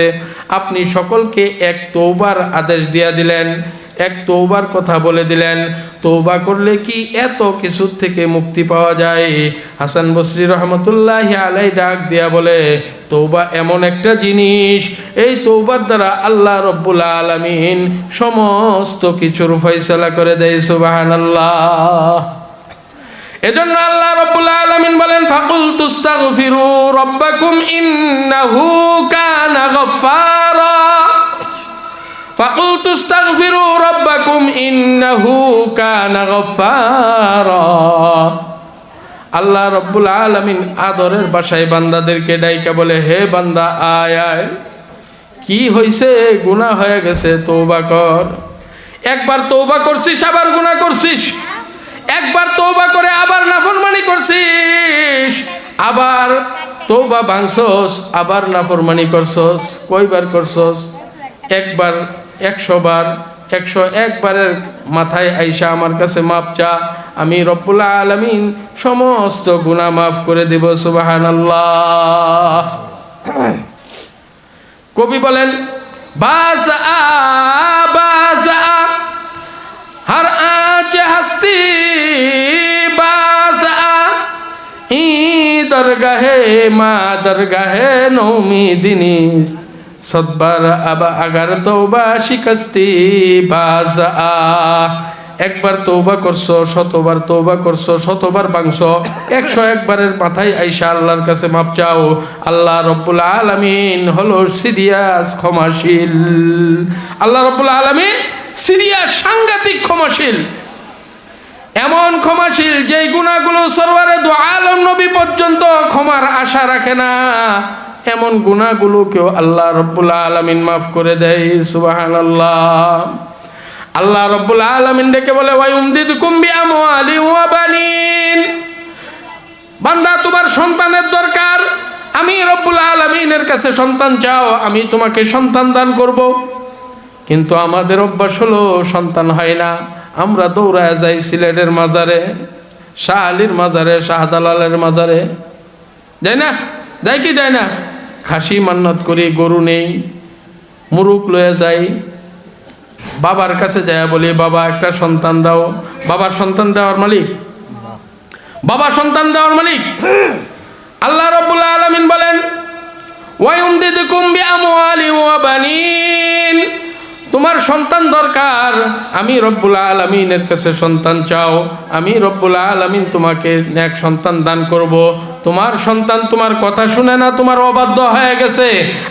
আপনি সকলকে এক তওবার আদেশ দিয়া দিলেন, এক তওবার কথা বলে দিলেন, তওবা করলে কি এত কিছু থেকে মুক্তি পাওয়া যায়? হাসান বসরি রহমতুল্লাহি আলাই ডাক দিয়া বলে, তওবা এমন একটা জিনিস, এই তওবার দ্বারা আল্লাহ রব্বুল আলামিন সমস্ত কিছুর ফয়সালা করে দেয়। সুবহানাল্লাহ। এজন্য আল্লাহ রাব্বুল আলামিন বলেন, ফাকুল তুস্তাগফিরু রাব্বাকুম ইন্নাহু কানা গফফারা। ফাকুল তুস্তাগফিরু রাব্বাকুম ইন্নাহু কানা গফফারা। আল্লাহ রাব্বুল আলামিন আদরের ভাষায় বান্দাদেরকে ডাইকা বলে, হে বান্দা আয় আয়, কি হইছে? গুনাহ হয়ে গেছে, তওবা কর। একবার তওবা করছিস আবার গুনাহ করছিস, একবার তওবা করে আবার নাফরমানি করছিস, আবার তওবা ভাঙছস, আবার নাফরমানি করছস। কয়বার করছস? একবার, 100 বার, 101 বারের মাথায় আইসা আমার কাছে মাপ চা, আমি রব্বুল আলামিন সমস্ত গুনাহ মাফ করে দেব। সুবহানাল্লাহ। কবি বলেন, বাজা বাজা हर आँच हस्ती बाज़ा ई दरगाहे माँ दरगाहे नौमीदिनी सदबर अब अगर तौबा शिकस्ती बाज़ा। একবার তওবা করছো, শতবার তওবা করছো, শতবার ভাঙছো, 101 বারের মাথায় আইসা আল্লাহর কাছে মাপ চাও। আল্লাহ রব্বুল আলামিন হলো সিরিয়াস ক্ষমাশীল। আল্লাহ রব্বুল আলামিন সিরিয়াস সাংঘাতিক ক্ষমাশীল, এমন ক্ষমাশীল যেই গুনাহগুলো সরওয়ারে দু আলম নবী পর্যন্ত ক্ষমার আশা রাখে না, এমন গুনাহগুলোকেও আল্লাহ রব্বুল আলামিন মাফ করে দেয়। সুবহানাল্লাহ। আল্লাহ রব্বুল আলামিন ডেকে বলে, ওয়ায়ুমদিদকুম বিআমওয়ালি ওয়া বানিন। বান্দা তোমার সন্তানের দরকার, আমি রব্বুল আলামিনের কাছে সন্তান চাও, আমি তোমাকে সন্তান দান করব। কিন্তু আমাদের অভ্যাস হলো সন্তান হয় না, আমরা দৌড়ায় যাই সিলেটের মাজারে, শাহ আলীর মাজারে, শাহজালালের মাজারে, যাই না? যাই কি যাই না? খাসি মান্নত করি, গরু নেই, মুরুক লয়ে যাই, বাবার কাছে যায় বলি, বাবা একটা সন্তান দাও। বাবার সন্তান দেওয়ার মালিক? বাবা সন্তান দেওয়ার মালিক। আল্লাহ রাব্বুল আলামিন বলেন, ওয়ায়ুমদিদকুম বিআমওয়ালি ওয়া বানিন। তোমার সন্তান দরকার, আমি রব্বুল আলামিনের কাছে সন্তান চাও, আমি রব্বুল আলামিন তোমাকে নেক সন্তান দান করব। তোমার সন্তান তোমার কথা শুনে না, তোমার অবাধ্য হয়ে গেছে,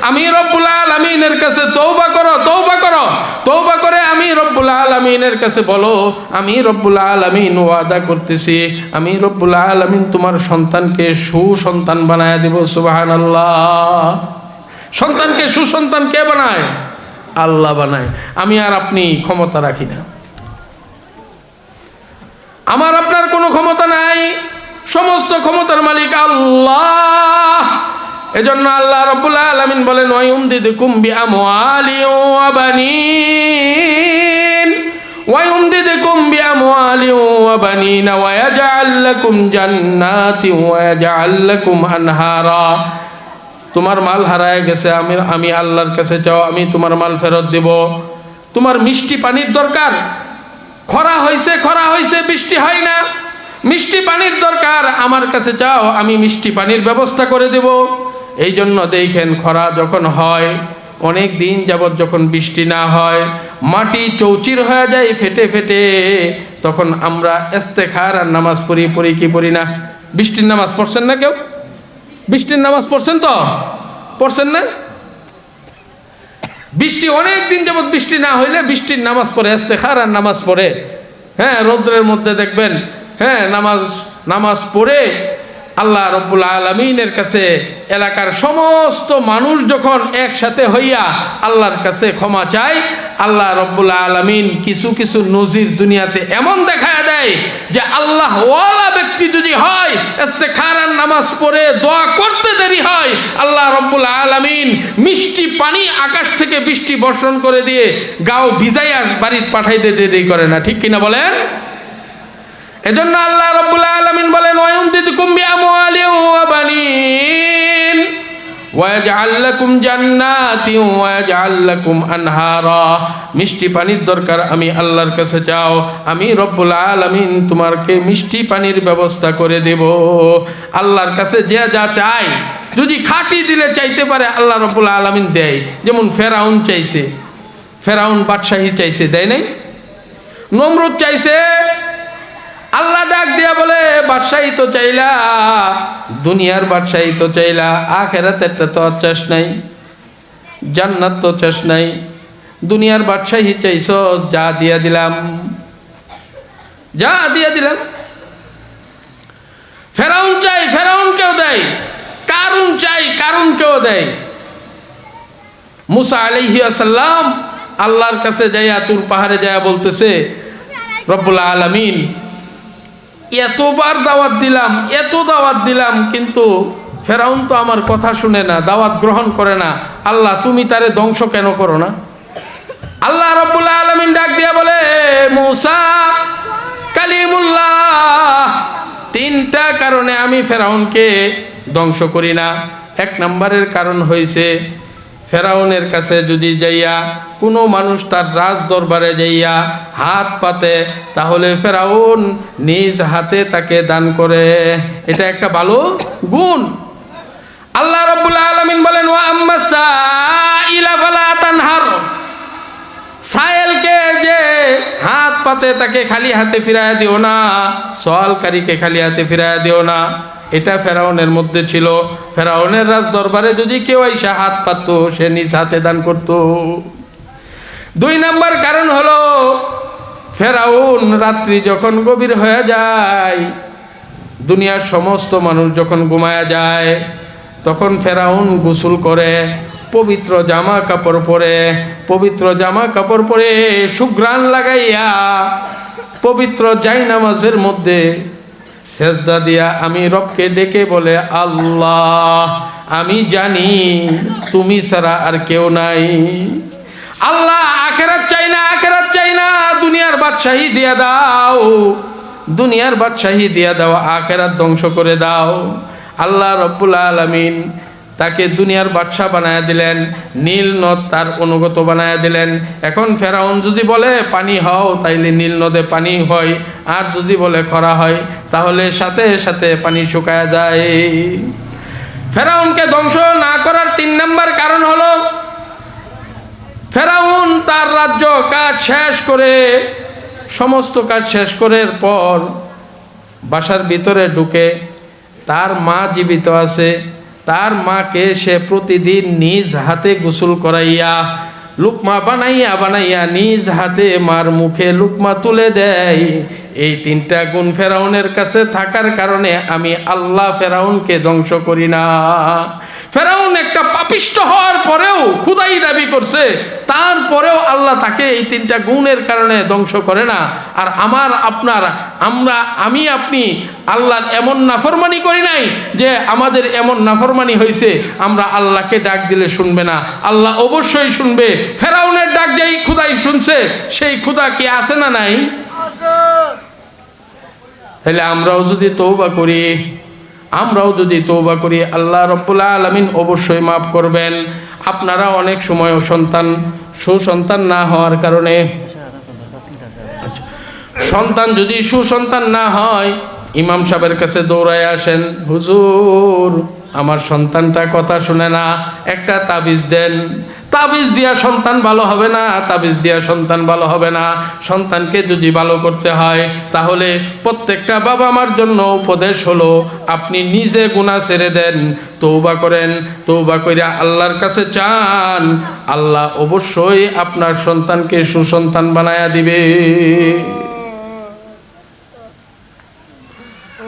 আমি রব্বুল আলামিনের কাছে তওবা করো, তওবা করো, তওবা করে আমি রব্বুল আলামিনের কাছে বলো, আমি রব্বুল আলামিন ওয়াদা করতেছি, আমি রব্বুল আলামিন তোমার সন্তানকে সুসন্তান বানায় দেব। সুবহানাল্লাহ। সন্তানকে সুসন্তান কে বানায়? আল্লাহ বানায়। আমি আর আপনি ক্ষমতা রাখি না, আমার আপনার কোনো ক্ষমতা নাই, সমস্ত ক্ষমতার মালিক আল্লাহ। এজন্য আল্লাহ রাব্বুল আলামিন বলেন, ওয়ায়ুমদিদকুম বিআমওয়ালি ওয়া বানিন, ওয়ায়ুমদিদকুম বিআমওয়ালি ওয়া বানিন ওয়া ইয়াজআল লাকুম জান্নাতি ওয়া ইয়াজআল লাকুম আনহারা। তোমার মাল হারায় গেছে, আমি আল্লাহর কাছে চাও, আমি তোমার মাল ফেরত দেব। তোমার মিষ্টি পানির দরকার, খরা হয়েছে বৃষ্টি হয় না, মিষ্টি পানির দরকার, আমার কাছে চাও, আমি মিষ্টি পানির ব্যবস্থা করে দেব। এই জন্য দেখেন খরা যখন হয়, অনেক দিন যাবৎ যখন বৃষ্টি না হয়, মাটি চৌচির হয়ে যায় ফেটে ফেটে, তখন আমরা ইস্তেখার আর নামাজ পড়ি কি পড়ি না? বৃষ্টির নামাজ পড়ছেন না কেউ? বৃষ্টির নামাজ পড়ছেন তো? পড়ছেন না? বৃষ্টি অনেক দিন যাবৎ বৃষ্টি না হইলে বৃষ্টির নামাজ পড়ে, ইস্তেখার আর নামাজ পড়ে। হ্যাঁ, রৌদ্রের মধ্যে দেখবেন, হ্যাঁ, নামাজ পড়ে আল্লাহ রব্বুল আলামিনের কাছে এলাকার সমস্ত মানুষ যখন একসাথে হইয়া আল্লাহর কাছে ক্ষমা চায়, আল্লাহ রব্বুল আলামিন কিছু কিছু নজির দুনিয়াতে এমন দেখায় দেয় যে আল্লাহ ওয়ালা ব্যক্তি যদি হয়, ইস্তেখারার নামাজ পড়ে দোয়া করতে দেরি হয়, আল্লাহ রব্বুল আলামিন মিষ্টি পানি আকাশ থেকে বৃষ্টি বর্ষণ করে দিয়ে গাও ভিজাইয়া বাড়িতে পাঠাইতে দেরি করে না। ঠিক কিনা বলেন? এজন্য আল্লাহ রাব্বুল আলামিন বলেন, ওয়ায়ুমদিদকুম বিআমওয়ালিন ওয়া বানিন ওয়া ইয়াজআল লাকুম জান্নাতিন ওয়া ইয়াজআল লাকুম আনহারা। মিষ্টি পানির দরকার, আমি আল্লাহর কাছে চাও, আমি রব্বুল আলামিন তোমাকে মিষ্টি পানির ব্যবস্থা করে দেব। আল্লাহর কাছে যে যা চায়, যদি খাঁটি দিলে চাইতে পারে, আল্লাহ রব্বুল আলামিন দেয়। যেমন ফেরাউন চাইছে, ফেরাউন বাদশাহী চাইছে, দেয় নাই? নমরুদ চাইছে, আল্লাহ ডাক দিয়া বলে, বাদশাহী তো চাইলা, দুনিয়ার বাদশাহী তো চাইলা, আখিরাতেরটা তো চাস নাই, জান্নাত তো চাস নাই, দুনিয়ার বাদশাহী চাইছ, যা দিয়া দিলাম, যা দিয়া দিলাম। ফেরাউন চাই, ফেরাউনকেও দেয়, কারুন চাই, কারুনকেও দেয়। মুসা আলাইহিস সালাম আল্লাহর কাছে যাইয়া তুর পাহাড়ে যাইয়া বলতেছে, রব্বুল আলামিন এতবার দাওয়াত দিলাম, এত দাওয়াত দিলাম, কিন্তু ফেরাউন তো আমার কথা শুনে না, দাওয়াত গ্রহণ করে না, আল্লাহ তুমি তারে ধ্বংস কেন করো না? আল্লাহ রাব্বুল আলামিন ডাক দিয়া বলে, মুসা কালিমুল্লাহ, তিনটা কারণে আমি ফেরাউনকে ধ্বংস করি না। এক নম্বরের কারণ হয়েছে, ফেরাউনের কাছে যদি যাইয়া কোনো মানুষ তার রাজ দরবারে যাইয়া হাত পাতে, তাহলে ফেরাউন নিজ হাতে তাকে দান করে, এটা একটা ভালো গুণ। আল্লাহ রাব্বুল আলামিন বলেন, ওয়া আম্মা সাইলা ফালা তানহার, সায়েলকে যে হাত পাতে তাকে খালি হাতে ফিরায় দিও না, সওয়ালকারীকে খালি হাতে ফিরায় দিও না। এটা ফেরাউনের মধ্যে ছিল। ফেরাউনের রাজ দরবারে যদি কেউ আইসা হাত পাতত, সে নিজ হাতে দান করত। দুই নাম্বার কারণ হলো, ফেরাউন রাত্রি যখন গভীর হয়ে যায়, দুনিয়ার সমস্ত মানুষ যখন ঘুমায়া যায়, তখন ফেরাউন গোসল করে, পবিত্র জামা কাপড় পরে, পবিত্র জামা কাপড় পরে সুঘ্রাণ লাগাইয়া পবিত্র জায়নামাজের মধ্যে সেজদা দিয়া আমি রবকে ডেকে বলে, আল্লাহ আমি জানি তুমি ছাড়া আর কেউ নাই, আল্লাহ আখিরাত চাই না, আখিরাত চাই না, দুনিয়ার বাদশাহী দিয়া দাও, দুনিয়ার বাদশাহী দিয়া দাও, আখিরাত ধ্বংস করে দাও। আল্লাহ রব্বুল আলামিন তাকে দুনিয়ার বাদশা বানায়া দিলেন, নীল নদ তার অনুগত বানায়া দিলেন। এখন ফেরাউন যদি বলে পানি হও, তাইলে নীল নদে পানি হয়, আর যদি বলে খরা হয়, তাহলে সাথে সাথে পানি শুকায়া যায়। ফেরাউনকে ধ্বংস না করার তিন নম্বর কারণ হলো, ফেরাউন তার রাজ্য কাজ শেষ করে, সমস্ত কাজ শেষ করার পর বাসার ভিতরে ঢুকে, তার মা জীবিত আছে, তার মাকে সে প্রতিদিন নিজ হাতে গোসল করাইয়া লুকমা বানাইয়া বানাইয়া নিজ হাতে মার মুখে লুকমা তুলে দেয়। এই তিনটা গুণ ফেরাউনের কাছে থাকার কারণে আমি আল্লাহ ফেরাউনকে ধ্বংস করি না। ফেরাউন একটা পাপিষ্ট হওয়ার পরেও, খুদাই দাবি করছে, তারপরেও আল্লাহ তাকে এই তিনটা গুণের কারণে ধ্বংস করে না। আর আমি আপনি আল্লাহর এমন নাফরমানি করি নাই যে আমাদের এমন নাফরমানি হয়েছে আমরা আল্লাহকে ডাক দিলে শুনবে না। আল্লাহ অবশ্যই শুনবে। ফেরাউনের ডাক যেই খুদাই শুনছে, সেই খুদা কি আছে না নাই? তাহলে আমরাও যদি তওবা করি, আমরাও যদি তওবা করি আল্লাহ রাব্বুল আলামিন অবশ্যই মাফ করবেন। আপনারা অনেক সময় সুসন্তান না হওয়ার কারণে, সন্তান যদি সুসন্তান না হয় ইমাম সাহেবের কাছে দৌড়ায় আসেন, হুজুর আমার সন্তানটা কথা শুনে না, একটা তাবিজ দেন। তাবিজ দিয়া সন্তান ভালো হবে না, তাবিজ দিয়া সন্তান ভালো হবে না। সন্তানকে যদি ভালো করতে হয় তাহলে প্রত্যেকটা বাবা মার জন্য উপদেশ হলো আপনি নিজে গুনাহ ছেড়ে দেন, তওবা করেন, তওবা কইরা আল্লাহর কাছে চান, আল্লাহ অবশ্যই আপনার সন্তানকে সুসন্তান বানায়া দিবে।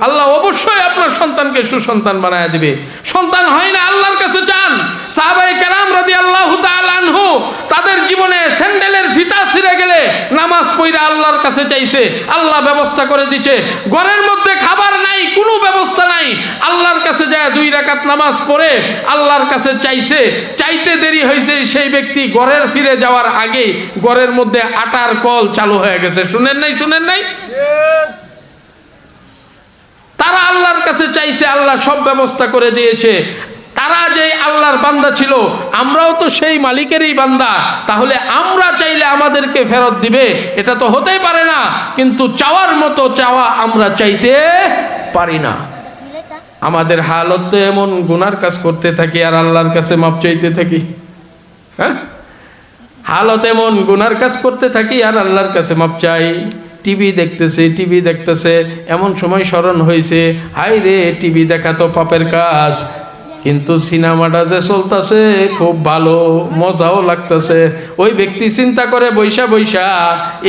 আল্লাহ অবশ্যই আপনার সন্তানকে সুসন্তান বানায় দিবে। সন্তান হয় না, আল্লাহর কাছে চান। সাহাবায়ে কেরাম রাদিয়াল্লাহু তাআলা আনহু তাদের জীবনে স্যান্ডেলের ফিতা ছিঁড়ে গেলে নামাজ পড়া আল্লাহর কাছে চাইছে, আল্লাহ ব্যবস্থা করে দিয়েছে। ঘরের মধ্যে খাবার নাই, কোনো ব্যবস্থা নাই, আল্লাহর কাছে যায় 2 রাকাত নামাজ পড়ে আল্লাহর কাছে চাইছে। চাইতে দেরি হয়েছে, সেই ব্যক্তি ঘরের ফিরে যাওয়ার আগে ঘরের মধ্যে আটার কল চালু হয়ে গেছে। শুনেন নাই? শুনেন নাই? তারা আল্লাহর কাছে চাইছে, আল্লাহ সব ব্যবস্থা করে দিয়েছে। তারা যে আল্লাহর বান্দা ছিল, আমরাও তো সেই মালিকেরই বান্দা, তাহলে আমরা চাইলে আমাদেরকে ফেরত দিবে এটা তো হতেই পারে না। কিন্তু চাওয়ার মতো চাওয়া আমরা চাইতে পারি না। আমাদের হালত তো এমন, গুনার কাজ করতে থাকি আর আল্লাহর কাছে মাপ চাইতে থাকি। হ্যাঁ, হালত এমন, গুনার কাজ করতে থাকি আর আল্লাহর কাছে মাপ চাই। টিভি দেখতেছে, এমন সময় স্মরণ হয়েছে, হাই রে টিভি দেখা তো পাপের কাজ, কিন্তু সিনেমাটা যে চলতেছে খুব ভালো, মজাও লাগতেছে। ওই ব্যক্তি চিন্তা করে বৈশা বৈশা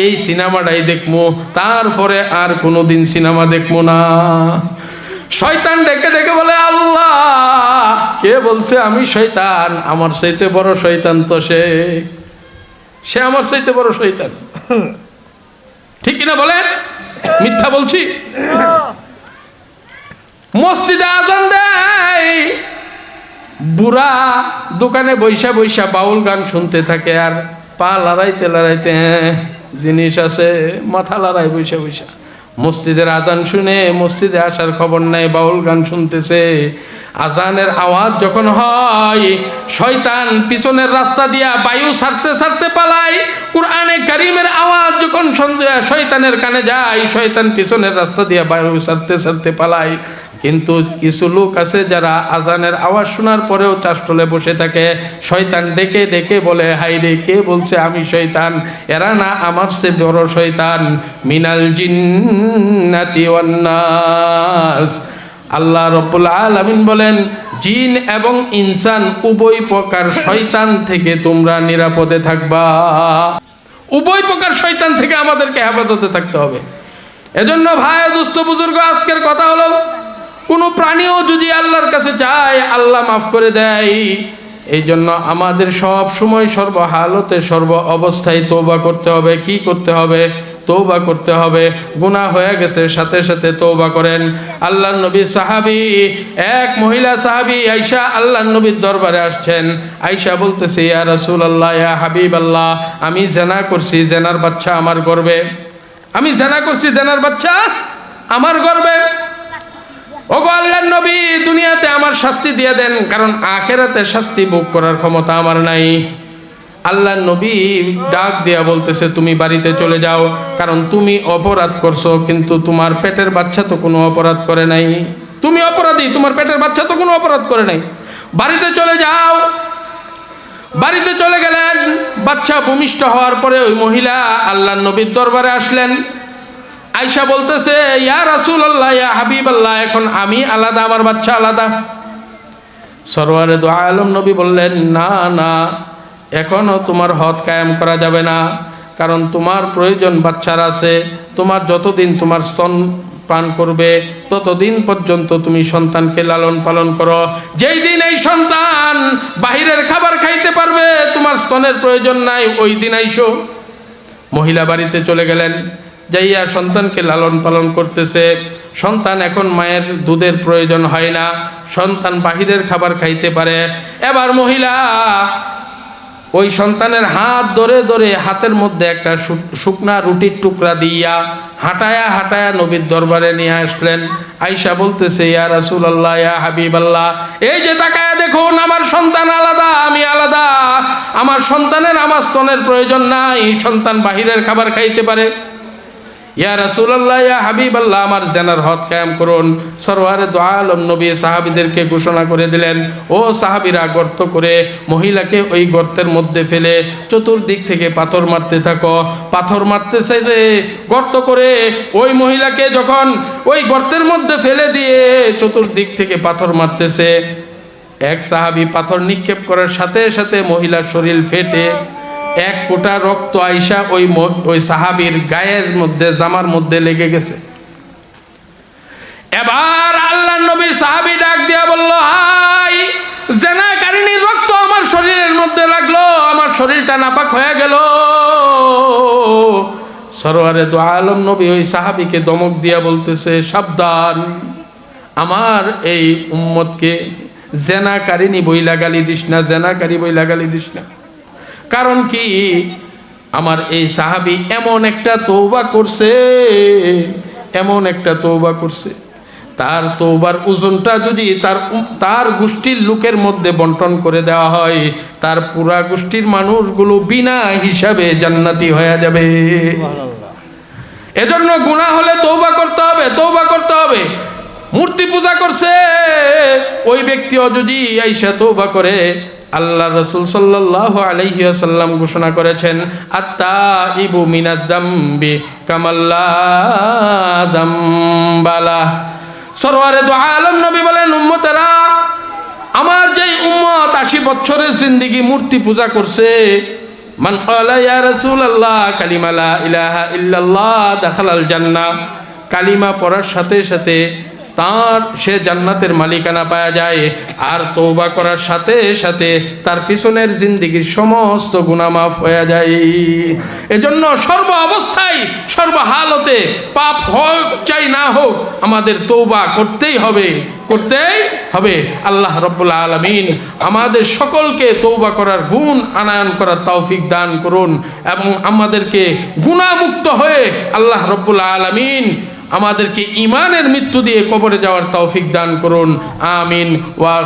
এই সিনেমাটাই দেখবো, তারপরে আর কোনোদিন সিনেমা দেখবো না। শয়তান ডেকে ডেকে বলে, আল্লাহ কে বলছে আমি শয়তান? আমার চাইতে বড় শয়তান তো সে আমার চাইতে বড় শয়তান। ঠিক কিনা বলেন? মিথ্যা বলছি? মসজিদে আজান দেয়, বুড়া দোকানে বৈশা বৈশা বাউল গান শুনতে থাকে আর পা লড়াইতে জিনিস আছে, মাথা লড়াই বৈশা বৈশা। মসজিদের আজান শুনে মসজিদে আসার খবর নাই, বাউল গান শুনতেছে। আজানের আওয়াজ যখন হয়, শয়তান পিছনের রাস্তা দিয়া বায়ু ছাড়তে ছাড়তে পালায়। কুরআনে কারীমের আওয়াজ যখন শয়তানের কানে যায়, শয়তান পিছনের রাস্তা দিয়া বায়ু ছাড়তে ছাড়তে পালায়। কিন্তু কিছু লোক আছে যারা আজানের আওয়াজ শোনার পরেও চাষটলে বসে থাকে। শয়তান ডেকে ডেকে বলে, হাই রে কে বলছে আমি শয়তান? এরা না আমার চেয়ে বড় শয়তান। মিনাল জিন্নাতি ওয়ান নাস। আল্লাহ রাব্বুল আলামিন বলেন, জিন এবং ইনসান উভয় প্রকার শয়তান থেকে তোমরা নিরাপদে থাকবা। উভয় প্রকার শয়তান থেকে আমাদেরকে হেফাজতে থাকতে হবে। এজন্য ভাই, দুস্থ বুজুর্গ, আজকের কথা হলো, কোনো প্রাণীও যদি আল্লাহর কাছে চায় আল্লাহ মাফ করে দেয়। এই জন্য আমাদের সব সময় সর্বহালতে সর্ব অবস্থায় তওবা করতে হবে। কি করতে হবে? তওবা করতে হবে। গুনাহ হয়ে গেছে, সাথে সাথে তওবা করেন। আল্লাহর নবী সাহাবী, এক মহিলা সাহাবী আয়েশা আল্লাহর নবীর দরবারে আসছেন। আয়েশা বলতেছে, ইয়া রাসূলুল্লাহ, ইয়া হাবিবাল্লাহ, আমি জিনা করছি, জিনার বাচ্চা আমার গর্ভে। আমি জিনা করছি, জিনার বাচ্চা আমার গর্ভে। ওগো আল্লাহর নবী, দুনিয়াতে আমার শাস্তি দিয়ে দেন, কারণ আখিরাতে শাস্তি ভোগ করার ক্ষমতা আমার নাই। আল্লাহর নবী ডাক দিয়া বলতেছে, তুমি বাড়িতে চলে যাও, কারণ তুমি অপরাধ করছো, কিন্তু তোমার পেটের বাচ্চা তো কোনো অপরাধ করে নাই। তুমি অপরাধী, তোমার পেটের বাচ্চা তো কোনো অপরাধ করে নাই। বাড়িতে চলে যাও। বাড়িতে চলে গেলেন। বাচ্চা ভূমিষ্ঠ হওয়ার পরে ওই মহিলা আল্লাহর নবীর দরবারে আসলেন। আয়েশা বলতেছে, ইয়া রাসূলুল্লাহ, ইয়া হাবিবাল্লাহ, এখন আমি আলাদা, আমার বাচ্চা আলাদা। সরওয়ারে দু আলম নবী বললেন, না না, এখনো তোমার হদ কায়েম করা যাবে না, কারণ তোমার প্রয়োজন বাচ্চার আছে। তোমার যতদিন তোমার স্তন পান করবে ততদিন পর্যন্ত তুমি সন্তানকে লালন পালন করো। যেই দিন এই সন্তান বাহিরের খাবার খাইতে পারবে, তোমার স্তনের প্রয়োজন নাই, ওই দিন আইসো। মহিলা বাড়িতে চলে গেলেন। যাইয়া সন্তানকে লালন পালন করতেছে। সন্তান এখন মায়ের দুধের প্রয়োজন হয় না, সন্তান বাহিরের খাবার খাইতে পারে। এবার মহিলা ওই সন্তানের হাত ধরে ধরে হাতের মধ্যে একটা শুকনা রুটির টুকরা দিয়া হাঁটায়া হাঁটায়া নবীর দরবারে নিয়ে আসলেন। আয়েশা বলতেছে, ইয়া রাসূলুল্লাহ, ইয়া হাবিবাল্লাহ, এই যে তাকায়া দেখুন, আমার সন্তান আলাদা, আমি আলাদা। আমার সন্তানের আমার স্তনের প্রয়োজন নাই, সন্তান বাহিরের খাবার খাইতে পারে। ইয়া রাসূলুল্লাহ, ইয়া হাবিবাল্লাহ, আমার জানার হদ কায়েম করুন। সরওয়ারে দু আলম নবী সাহাবীদেরকে ঘোষণা করে দিলেন, ও সাহাবীরা, গর্ত করে মহিলাকে ওই গর্তের মধ্যে ফেলে চতুর্দিক থেকে পাথর মারতে থাকো। পাথর মারতেছে যে গর্ত করে ওই মহিলাকে যখন ওই গর্তের মধ্যে ফেলে দিয়ে চতুর্দিক থেকে পাথর মারতেছে, এক সাহাবী পাথর নিক্ষেপ করার সাথে সাথে মহিলার শরীর ফেটে এক ফোঁটা রক্ত আইসা ওই সাহাবীর গায়ের মধ্যে, জামার মধ্যে লেগে গেছে। এবার আল্লাহর নবীর সাহাবী ডাক দিয়া বলল, হাই, জেনাকারিনীর রক্ত আমার শরীরের মধ্যে লাগলো, আমার শরীরটা নাপাক হয়ে গেল। সরওয়ারে দু আলম নবী ওই সাহাবীকে ধমক দিয়া বলতেছে, সাবধান, আমার এই উম্মতকে জেনাকারিনী বইলা গালি দিস না, জেনাকারী বইলা গালি দিস না। কারণ কি, আমার এই সাহাবী এমন একটা তওবা করছে, এমন একটা তওবা করছে, তার তওবার ওজনটা যদি তার গোষ্ঠীর লোকের মধ্যে বন্টন করে দেওয়া হয়, তার পুরা গোষ্ঠীর মানুষগুলো বিনা হিসাবে জান্নাতি হয়ে যাবে। এজন্য গুনাহ হলে তওবা করতে হবে, তওবা করতে হবে। মূর্তি পূজা করছে ওই ব্যক্তিও যদি আইসা তওবা করে, আল্লাহ রাসূল সাল্লাল্লাহু আলাইহি ওয়াসাল্লাম ঘোষণা করেছেন, আত-তাইবু মিনাদ-দামবি কামাল্লা দামবালা। সরওয়ারে দু আলম নবী বলেন, উম্মতেরা, আমার যেই উম্মত 80 বছরের জিন্দেগি মূর্তি পূজা করছে, মান ক্বালা ইয়া রাসূলুল্লাহ কালিমা লা ইলাহা ইল্লাল্লাহ দাখালাল জান্নাহ, কালিমা পড়ার সাথে সাথে সে জান্নাতের মালিকানা পাওয়া যায়। আর তওবা করার সাথে সাথে তার পিছনের জিন্দেগির সমস্ত গুনাহ মাফ হয়ে যায়। এজন্য সর্ব অবস্থায়, সর্বহালতে, পাপ হোক চাই না হোক, আমাদের তওবা করতেই হবে, করতেই হবে। আল্লাহ রাব্বুল আলামিন আমাদের সকলকে তওবা করার গুণ আনয়ন করার তৌফিক দান করুন এবং আমাদেরকে গুনাহমুক্ত হয়ে আল্লাহ রাব্বুল আলামিন আমাদেরকে ঈমানের মৃত্যু দিয়ে কবরে যাওয়ার তৌফিক দান করুন। আমিন। ওয়া